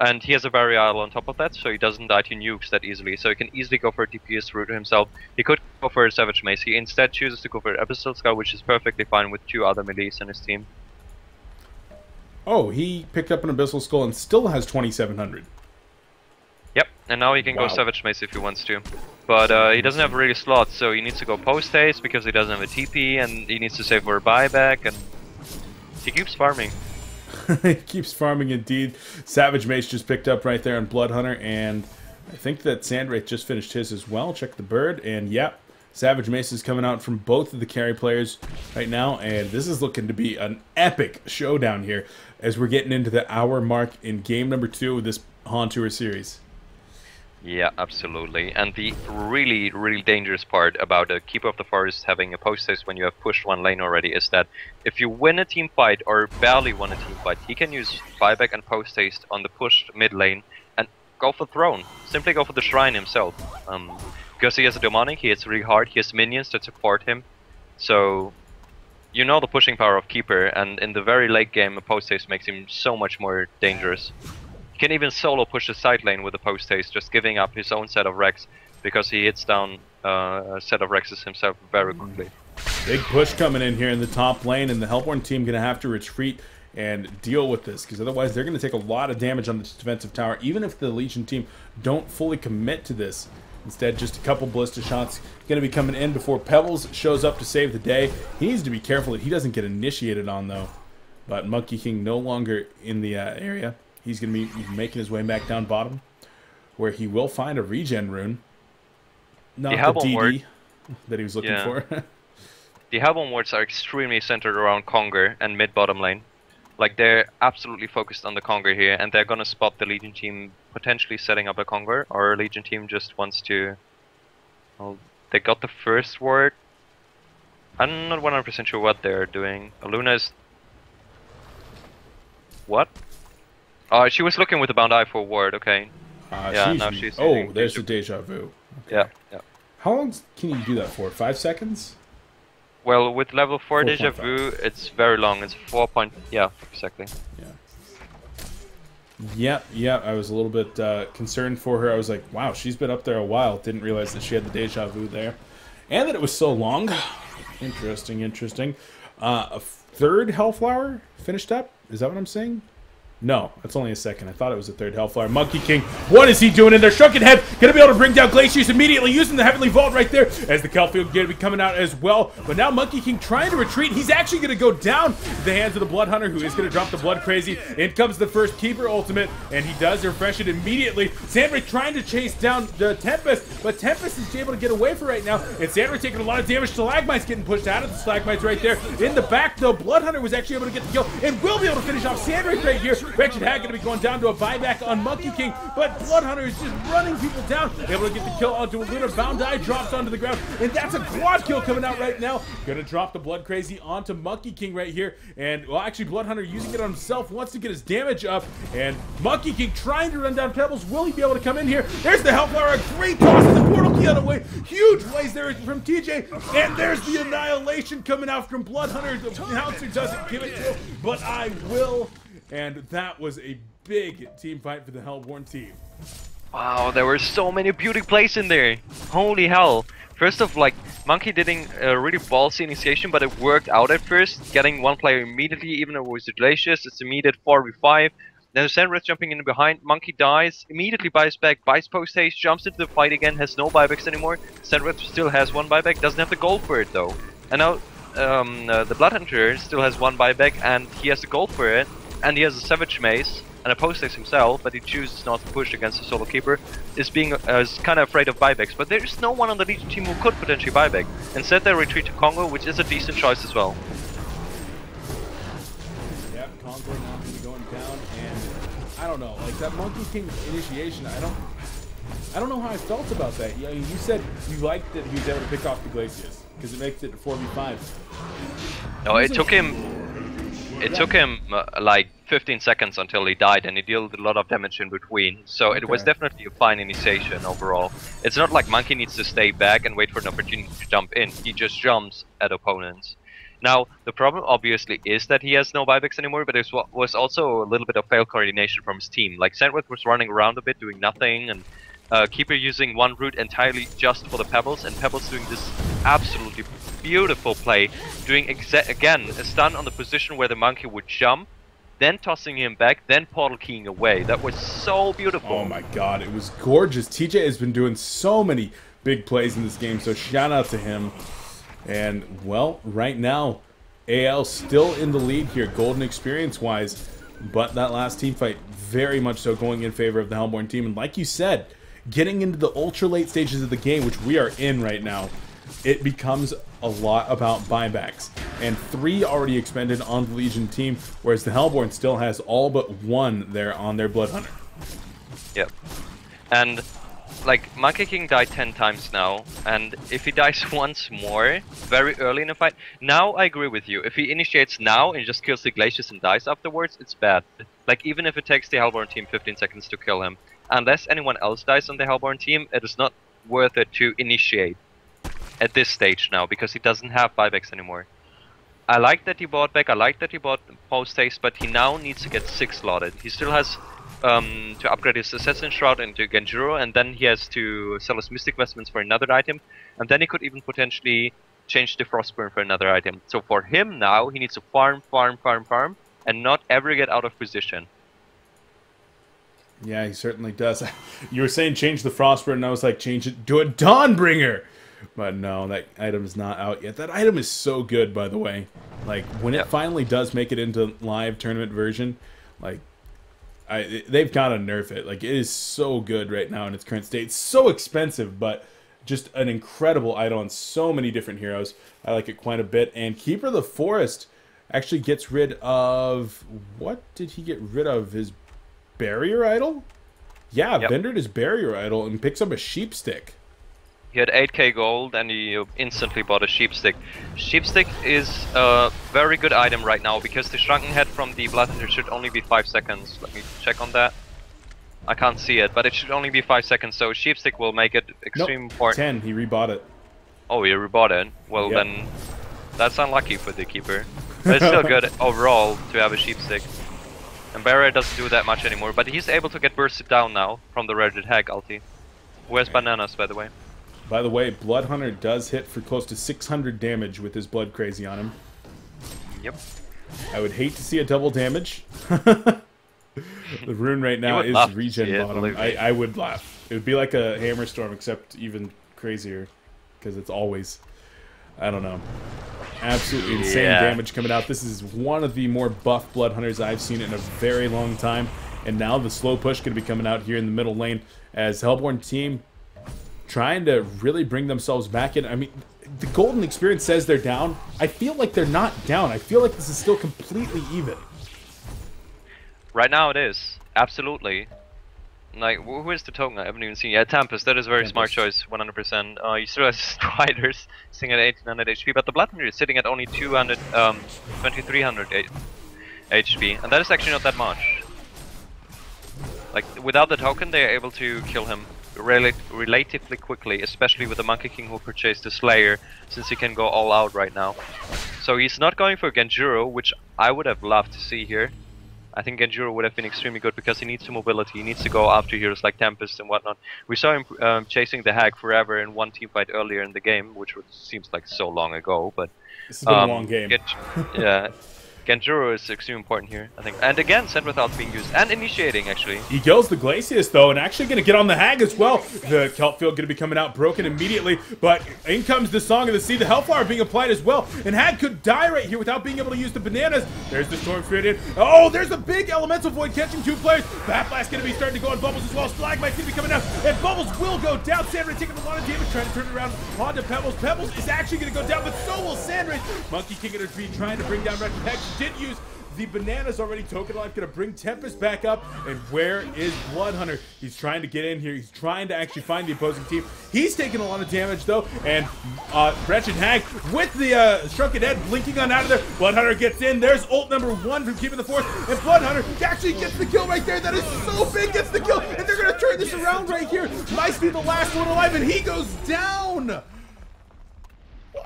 And he has a Varial on top of that, so he doesn't die to nukes that easily. So he can easily go for a DPS route himself. He could go for a Savage Mace. He instead chooses to go for Abyssal Scout, which is perfectly fine with 2 other melees in his team. Oh, he picked up an Abyssal Skull and still has 2700. Yep, and now he can go Savage Mace if he wants to. But he doesn't have really slots, so he needs to go post haste because he doesn't have a TP, and he needs to save for a buyback, and he keeps farming. He keeps farming indeed. Savage Mace just picked up right there on Bloodhunter, and I think that Sandwraith just finished his as well. Check the bird, and yep, Savage Mace is coming out from both of the carry players right now, and this is looking to be an epic showdown here as we're getting into the hour mark in game number 2 of this HoN Tour series. Yeah, absolutely. And the really, really dangerous part about a Keeper of the Forest having a post haste when you have pushed one lane already is that if you win a team fight or barely win a team fight, he can use buyback and post haste on the pushed mid lane and go for throne. Simply go for the shrine himself. Because he has a demonic, he hits really hard, he has minions that support him. So you know the pushing power of Keeper, and in the very late game a post haste makes him so much more dangerous. He can even solo push the side lane with a post haste, just giving up his own set of Rex, because he hits down a set of Rexes himself very quickly. Big push coming in here in the top lane, and the Hellborn team going to have to retreat and deal with this, because otherwise they're going to take a lot of damage on the defensive tower, even if the Legion team don't fully commit to this. Instead, just a couple Ballista shots going to be coming in before Pebbles shows up to save the day. He needs to be careful that he doesn't get initiated on, though. But Monkey King no longer in the area. He's going to be making his way back down bottom, where he will find a regen rune. Not the DD that he was looking for. The Hellborn wards are extremely centered around Conger and mid-bottom lane. Like, they're absolutely focused on the Conger here, and they're going to spot the Legion team potentially setting up a Conger, or a Legion team just wants to... Well, they got the first ward. I'm not 100% sure what they're doing. Luna is... What? She was looking with a bound eye for a ward, okay. Yeah, now she's... Oh, there's the deja vu. Okay. Yeah. How long can you do that for? 5 seconds? Well, with level 4 deja vu, it's very long. It's 4 point... Yeah, exactly. Yeah, I was a little bit concerned for her. I was like, wow, she's been up there a while. Didn't realize that she had the deja vu there. And that it was so long. Interesting. A third Hellflower finished up? Is that what I'm saying? No, that's only a second. I thought it was a third Hellflower. Monkey King, what is he doing in there? Shrunken Head, gonna be able to bring down Glaciers immediately using the Heavenly Vault right there as the Kelfield gonna be coming out as well. But now Monkey King trying to retreat. He's actually gonna go down to the hands of the Blood Hunter, who is gonna drop the Blood Crazy. In comes the first Keeper ultimate, and he does refresh it immediately. Sandwraith trying to chase down the Tempest, but Tempest is able to get away for right now. And Sandwraith taking a lot of damage. Stalagmites getting pushed out of the Stalagmites right there. In the back, though, Blood Hunter was actually able to get the kill and will be able to finish off Sandwraith right here. Wretched Hag gonna be going down to a buyback on Monkey King, but Blood Hunter is just running people down, able to get the kill onto a Lunar. Bound Eye drops onto the ground, and that's a quad kill coming out right now. Gonna drop the Blood Crazy onto Monkey King right here, and well, actually Blood Hunter using it on himself, wants to get his damage up, and Monkey King trying to run down Pebbles. Will he be able to come in here? There's the Hellflower, a great toss, the portal key on the way, huge plays there from TJ, and there's the Annihilation coming out from Blood Hunter. The Pouncer doesn't give it to him, but I will, and that was a big team fight for the Hellborn team. Wow, there were so many beauty plays in there. Holy hell. First off, like, Monkey did a really ballsy initiation, but it worked out at first. Getting one player immediately, even though it was the Glacius. It's immediate 4v5. Then Sandwraith jumping in behind. Monkey dies, immediately buys back, buys post haste, jumps into the fight again, has no buybacks anymore. Sandwraith still has one buyback, doesn't have the gold for it though. And now the Blood Hunter still has one buyback, and he has the gold for it. And he has a Savage Mace and a post haste himself, but he chooses not to push against the solo keeper. Is kind of afraid of buybacks, but there is no one on the Legion team who could potentially buyback. Instead, they retreat to Congo, which is a decent choice as well. Yep, Congo now going to be going down, and I don't know, like that Monkey King initiation. I don't know how I felt about that. You said you liked that he was able to pick off the Glacius because it makes it a 4v5. No, it took him. it took him like 15 seconds until he died, and he dealt a lot of damage in between. So it was definitely a fine initiation overall. It's not like Monkey needs to stay back and wait for an opportunity to jump in. He just jumps at opponents. Now, the problem obviously is that he has no buybacks anymore, but it was also a little bit of failed coordination from his team. Like, Sandwich was running around a bit, doing nothing, and Keeper using one route entirely just for the Pebbles, and Pebbles doing this absolutely beautiful play, doing again a stun on the position where the Monkey would jump, then tossing him back, then portal keying away. That was so beautiful. Oh my god, it was gorgeous. TJ has been doing so many big plays in this game, so shout out to him. And, well, right now, AL still in the lead here, golden experience-wise, but that last team fight very much so going in favor of the Hellborn team. And like you said, getting into the ultra-late stages of the game, which we are in right now, it becomes a lot about buybacks. And 3 already expended on the Legion team, whereas the Hellborn still has all but 1 there on their Blood Hunter. Yep. And, like, Monkey King died 10 times now, and if he dies once more, very early in the fight, now I agree with you. If he initiates now and just kills the Glacius and dies afterwards, it's bad. Like, even if it takes the Hellborn team 15 seconds to kill him, unless anyone else dies on the Hellborn team, it is not worth it to initiate at this stage now, because he doesn't have buybacks anymore. I like that he bought back, I like that he bought post haste, but he now needs to get 6 slotted. He still has to upgrade his Assassin Shroud into Genjuro, and then he has to sell his Mystic Vestments for another item, and then he could even potentially change the Frostburn for another item. So for him now, he needs to farm, and not ever get out of position. Yeah, he certainly does. You were saying change the Frostburn, and I was like, change it to a Dawnbringer! But no, that item is not out yet. That item is so good, by the way. Like, when it finally does make it into live tournament version, like, they've got to nerf it. Like, it is so good right now in its current state. It's so expensive, but just an incredible item on so many different heroes. I like it quite a bit. And Keeper of the Forest actually gets rid of... What did he get rid of? His barrier idol? Yeah, vendered his barrier idol and picks up a sheep stick. He had 8k gold and he instantly bought a Sheepstick. Sheepstick is a very good item right now because the Shrunken Head from the Blood Hunter should only be 5 seconds. Let me check on that. I can't see it, but it should only be 5 seconds, so Sheepstick will make it extremely important. 10, he rebought it. Oh, he rebought it? Well then, that's unlucky for the Keeper. But it's still good overall to have a Sheepstick. And Barrier doesn't do that much anymore, but he's able to get bursted down now from the Reddit Hag ulti. Where's Bananas, by the way? By the way, Blood Hunter does hit for close to 600 damage with his Blood Crazy on him. Yep. I would hate to see a double damage. The rune right now is regen bottom. I would laugh. It would be like a Hammer Storm, except even crazier. Because it's always... I don't know. Absolutely insane damage coming out. This is one of the more buff Blood Hunters I've seen in a very long time. And now the slow push going to be coming out here in the middle lane as Hellborn team trying to really bring themselves back in. I mean, the golden experience says they're down. I feel like they're not down. I feel like this is still completely even. Right now it is. Absolutely. Like, who is the token? I haven't even seen. Yeah, Tempest. That is a very smart choice. 100%. He still has Spiders sitting at 1800 HP, but the Blood Hunter is sitting at only 2300 HP, and that is actually not that much. Like, without the token, they are able to kill him relatively quickly, especially with the Monkey King who purchased the Slayer, since he can go all out right now. So he's not going for Genjuro, which I would have loved to see here. I think Genjuro would have been extremely good because he needs the mobility, he needs to go after heroes like Tempest and whatnot. We saw him chasing the Hag forever in one team fight earlier in the game, which seems like so long ago, but... This has been a long game. Yeah. Genjuro is extremely important here, I think. And again, Send Without being used. And initiating, actually. He kills the Glacius, though, and actually going to get on the Hag as well. The Kelp Field going to be coming out broken immediately. But in comes the Song of the Sea. The Hellflower being applied as well. And Hag could die right here without being able to use the bananas. There's the Storm Spirit in. Oh, there's a big Elemental Void catching 2 players. Bat Blast going to be starting to go on Bubbles as well. Stalagmite's going to be coming out. And Bubbles will go down. Sandray taking a lot of damage, trying to turn it around onto Pebbles. Pebbles is actually going to go down, but so will Sandray. Monkey King going to be trying to bring down Wretched Hex. Did use The Banana's already token life, gonna bring Tempest back up. And where is Bloodhunter? He's trying to get in here. He's trying to actually find the opposing team. He's taking a lot of damage though. And Wretched Hag with the Shrunken Head blinking on out of there. Bloodhunter gets in. There's ult number 1 from keeping the force. And Bloodhunter actually gets the kill right there. That is so big, gets the kill. And they're gonna turn this around right here. Might be the last one alive, and he goes down.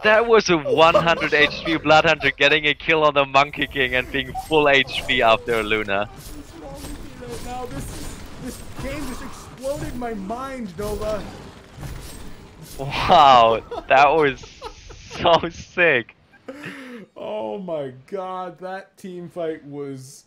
That was a 100 HP Bloodhunter getting a kill on the Monkey King and being full HP after Luna. Now this game just exploded my mind, Nova. Wow, that was so sick. Oh my god, that team fight was...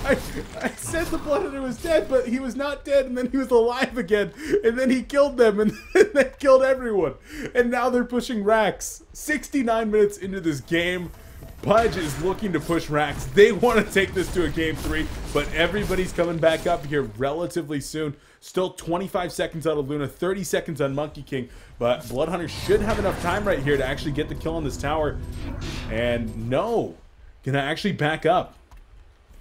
I said the Bloodhunter was dead, but he was not dead, and then he was alive again, and then he killed them, and then killed everyone. And now they're pushing Rax. 69 minutes into this game, PUDG is looking to push Rax. They want to take this to a game 3, but everybody's coming back up here relatively soon. Still 25 seconds out of Luna, 30 seconds on Monkey King, but Bloodhunter should have enough time right here to actually get the kill on this tower. And no, gonna actually back up.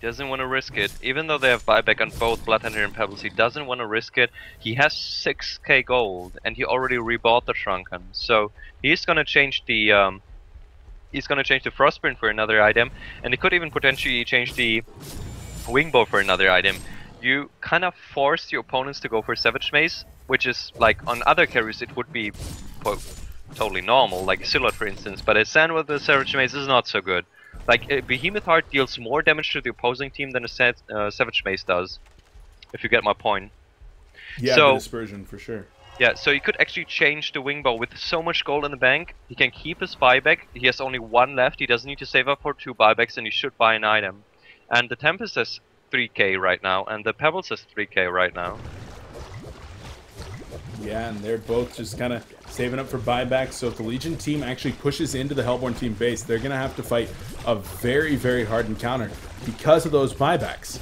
Doesn't want to risk it, even though they have buyback on both Bloodhunter and Pebbles. He doesn't want to risk it. He has 6k gold, and he already rebought the Shrunken, so he's gonna change the Frostburn for another item, and he could even potentially change the Wingbow for another item. You kind of force your opponents to go for Savage Mace, which is like on other carries it would be totally normal, like a Silhouette for instance, but a Sand with the Savage Mace is not so good. Like, a Behemoth Heart deals more damage to the opposing team than a Savage Mace does, if you get my point. Yeah, so, the dispersion, for sure. Yeah, so you could actually change the Wingbow with so much gold in the bank. He can keep his buyback, he has only 1 left, he doesn't need to save up for 2 buybacks, and he should buy an item. And the Tempest has 3k right now, and the Pebbles has 3k right now. Yeah, and they're both just kind of saving up for buybacks. So if the Legion team actually pushes into the Hellborn team base, they're going to have to fight a very, very hard encounter because of those buybacks.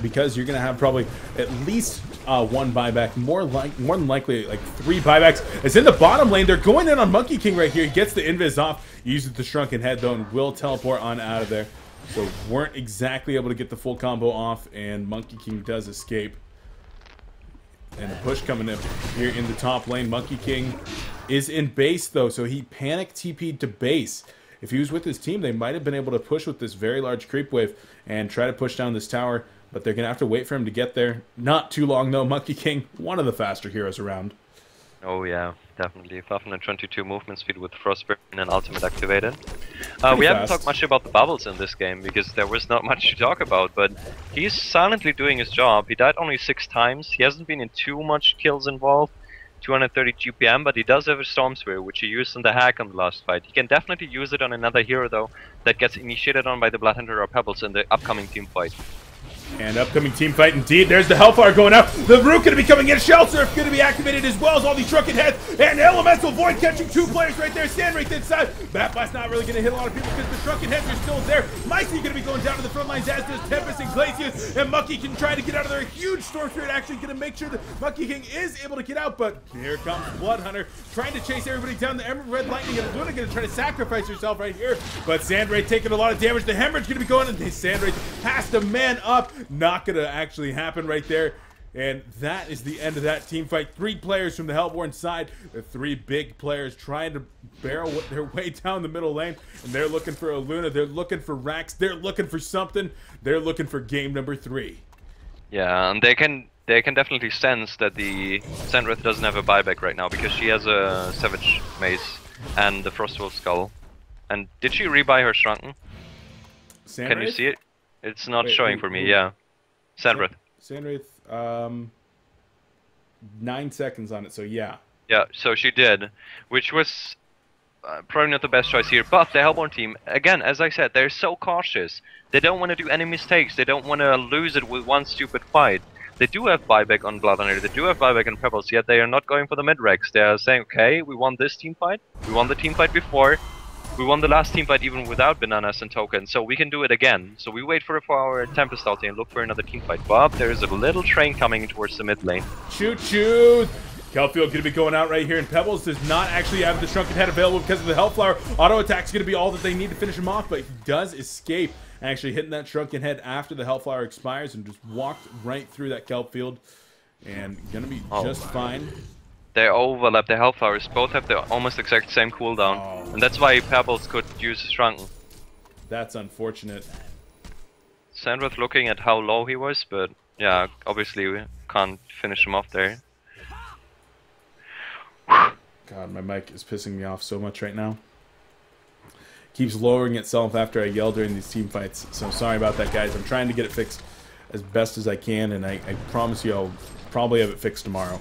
Because you're going to have probably at least 1 buyback, more than likely like 3 buybacks. It's in the bottom lane. They're going in on Monkey King right here. He gets the invis off, uses the Shrunken Head though, and will teleport on out of there. So weren't exactly able to get the full combo off, and Monkey King does escape. And a push coming up here in the top lane. Monkey King is in base though, so he panic TP'd to base. If he was with his team, they might have been able to push with this very large creep wave and try to push down this tower, but they're gonna have to wait for him to get there. Not too long though. Monkey King, one of the faster heroes around. Oh yeah, definitely. 522 movement speed with Frostburn and Ultimate activated. We haven't talked much about the bubbles in this game because there was not much to talk about, but he's silently doing his job. He died only 6 times. He hasn't been in too much kills involved. 230 GPM, but he does have a Storm Sphere, which he used in the hack on the last fight. He can definitely use it on another hero though, that gets initiated on by the Bloodhunter or Pebbles in the upcoming team fight. And upcoming team fight indeed. There's the Hellfire going out. The Root going to be coming in. Shell Surf going to be activated as well as all these Shrunken Heads. And Elemental Void catching 2 players right there. Sandwraith inside. Bat Blast not really going to hit a lot of people because the Shrunken Heads are still there. Micey going to be going down to the front lines as does Tempest and Glacius. And Monkey can try to get out of there. A huge Storm Spirit actually going to make sure that Monkey King is able to get out. But here comes Bloodhunter trying to chase everybody down. The Emerald Red Lightning and Luna going to try to sacrifice herself right here. But Sandwraith taking a lot of damage. The Hemorrhage going to be going and Sandwraith has to man up. Not going to actually happen right there, and that is the end of that team fight. 3 players from the Hellborn side, the 3 big players trying to barrel their way down the middle lane, and they're looking for a Luna, they're looking for Rax, they're looking for something, they're looking for game number 3. Yeah, and they can definitely sense that the Sandwraith doesn't have a buyback right now because she has a Savage Mace and the Frostwolf Skull. And did she rebuy her Shrunken? Sandwraith? Can you see it? It's not showing for me, yeah. Sandwraith. Sandwraith, 9 seconds on it, so yeah. Yeah, so she did, which was probably not the best choice here, but the Hellborn team, again, as I said, they're so cautious. They don't want to do any mistakes, they don't want to lose it with one stupid fight. They do have buyback on Bloodhunter, they do have buyback on Pebbles, yet they are not going for the mid-rex. They are saying, okay, we won this team fight, we won the team fight before, we won the last team fight even without bananas and tokens, so we can do it again. So we wait for our Tempest ulti and look for another team fight. But there is a little train coming towards the mid lane. Choo choo! Kelfield going to be going out right here, and Pebbles does not actually have the Shrunken Head available because of the Hellflower. Auto attack is going to be all that they need to finish him off, but he does escape, actually hitting that Shrunken Head after the Hellflower expires and just walked right through that Kelfield, and going to be just fine. They overlap the Hellflowers, both have the almost exact same cooldown, and that's why Pebbles could use Shrunken. That's unfortunate. Sandworth looking at how low he was, but yeah, obviously we can't finish him off there. God, my mic is pissing me off so much right now. Keeps lowering itself after I yell during these team fights, so sorry about that, guys. I'm trying to get it fixed as best as I can, and I promise you I'll probably have it fixed tomorrow.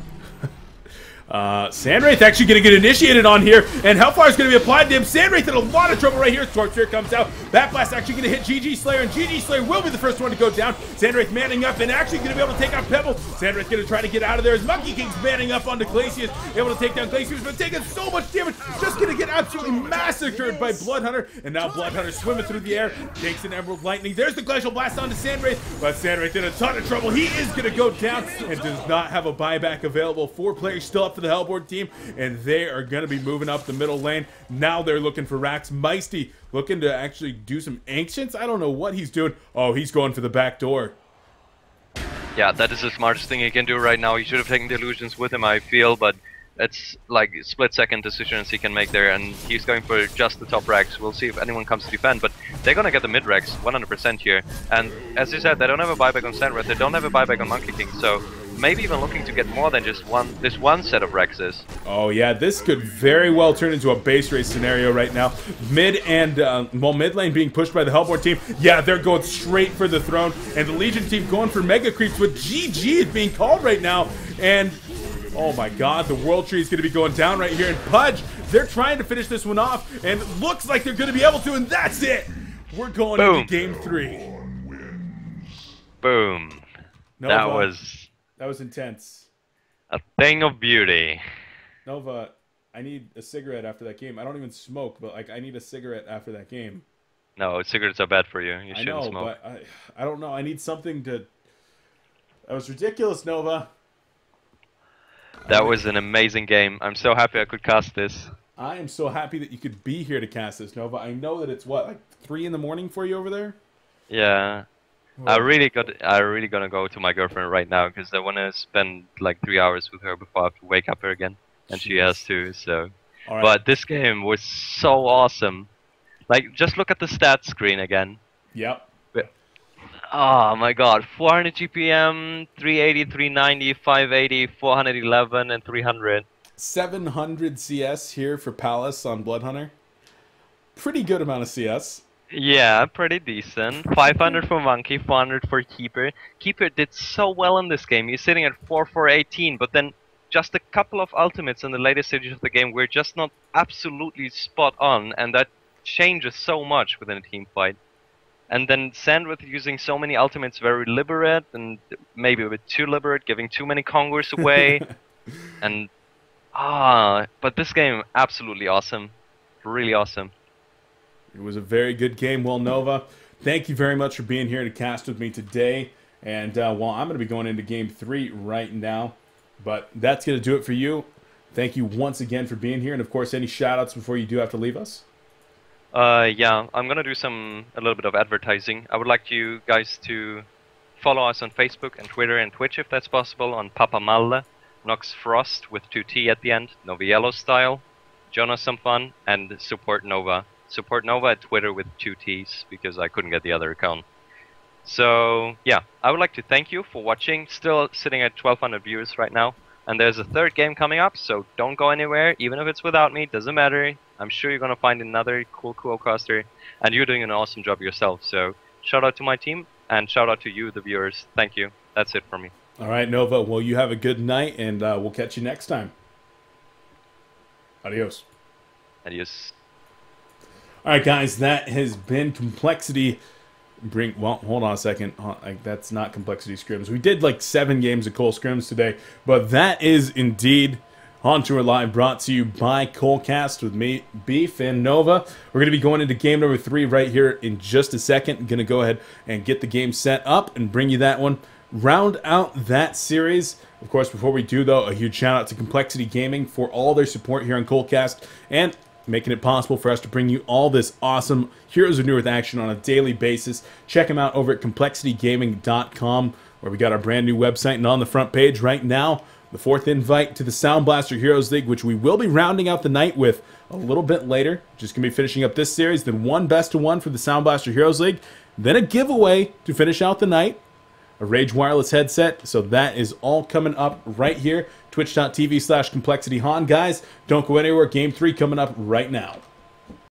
Sandwraith actually going to get initiated on here, and Hellfire is going to be applied to him. Sandwraith in a lot of trouble right here. Torch Spear comes out. Bat Blast actually going to hit GG Slayer, and GG Slayer will be the first one to go down. Sandwraith manning up and actually going to be able to take out Pebble. Sandwraith going to try to get out of there as Monkey King's manning up onto Glacius, able to take down Glacius, but taking so much damage, just going to get absolutely massacred by Bloodhunter, and now Bloodhunter swimming through the air, takes an Emerald Lightning. There's the Glacial Blast onto Sandwraith, but Sandwraith in a ton of trouble. He is going to go down and does not have a buyback available. 4 players still up for the Hellboard team, and they are going to be moving up the middle lane. Now they're looking for Rax. Meisty looking to actually do some Ancients. I don't know what he's doing. Oh, he's going for the back door. Yeah, that is the smartest thing he can do right now. He should have taken the illusions with him, I feel, but it's like split-second decisions he can make there, and he's going for just the top Rax. We'll see if anyone comes to defend, but they're gonna get the mid Rax 100% here. And as you said, they don't have a buyback on Sandworth, they don't have a buyback on Monkey King, so maybe even looking to get more than just this one set of Rexes. Oh yeah, this could very well turn into a base race scenario right now. Mid and, well, mid lane being pushed by the Hellboard team. Yeah, they're going straight for the throne, and the Legion team going for Mega Creeps with GG is being called right now, and oh my god, the World Tree is going to be going down right here, and PUDG, they're trying to finish this one off, and it looks like they're going to be able to, and that's it! We're going into Game 3. Boom. Nova, that was intense. A thing of beauty. Nova, I need a cigarette after that game. I don't even smoke, but like I need a cigarette after that game. No, cigarettes are bad for you. You shouldn't smoke. But I don't know. I need something to... That was ridiculous, Nova. That was an amazing game. I'm so happy I could cast this. I am so happy that you could be here to cast this, Nova. I know that it's, what, like 3 in the morning for you over there? Yeah. I really gonna go to my girlfriend right now because I want to spend like 3 hours with her before I have to wake up her again, and she has to. So, right. But this game was so awesome. Like, just look at the stats screen again. Yep. Oh my god, 400 GPM, 380, 390, 580, 411, and 300. 700 CS here for Palace on Bloodhunter. Pretty good amount of CS. Yeah, pretty decent. 500 for Monkey, 400 for Keeper. Keeper did so well in this game. He's sitting at 4-4-18, but then just a couple of ultimates in the later stages of the game were just not absolutely spot on, and that changes so much within a team fight. And then Sandworth using so many ultimates very liberate, and maybe a bit too liberate, giving too many congers away. And but this game, absolutely awesome. Really awesome. It was a very good game. Well, Nova, thank you very much for being here to cast with me today. And, well, I'm going to be going into Game 3 right now. But that's going to do it for you. Thank you once again for being here. And, of course, any shout-outs before you do have to leave us? Yeah, I'm gonna do a little bit of advertising. I would like you guys to follow us on Facebook and Twitter and Twitch if that's possible on Papa Malle, Nox Frost with 2T at the end, Noviello Style, Jonas Some Fun, and Support Nova. Support Nova at Twitter with 2Ts because I couldn't get the other account. So, yeah, I would like to thank you for watching. Still sitting at 1,200 viewers right now. And there's a 3rd game coming up, so don't go anywhere, even if it's without me, doesn't matter. I'm sure you're going to find another cool coLcaster, and you're doing an awesome job yourself. So shout out to my team, and shout out to you, the viewers. Thank you. That's it for me. All right, Nova. Well, you have a good night, and we'll catch you next time. Adios. Adios. All right, guys, that has been Complexity. Well, hold on a second. That's not Complexity Scrims. We did like 7 games of Cole Scrims today, but that is indeed HoN Tour Live, brought to you by coLcast with me, Beef, and Nova. We're going to be going into game number 3 right here in just a second. I'm going to go ahead and get the game set up and bring you that one. Round out that series. Of course, before we do, though, a huge shout out to Complexity Gaming for all their support here on coLcast and making it possible for us to bring you all this awesome Heroes of New Earth action on a daily basis. Check them out over at complexitygaming.com, where we got our brand new website, and on the front page right now, the 4th invite to the Sound Blaster Heroes League, which we will be rounding out the night with a little bit later. Just going to be finishing up this series, then one best of one for the Sound Blaster Heroes League, then a giveaway to finish out the night, a Rage Wireless headset. So that is all coming up right here. Twitch.tv/ComplexityHoN. Guys, don't go anywhere. Game 3 coming up right now.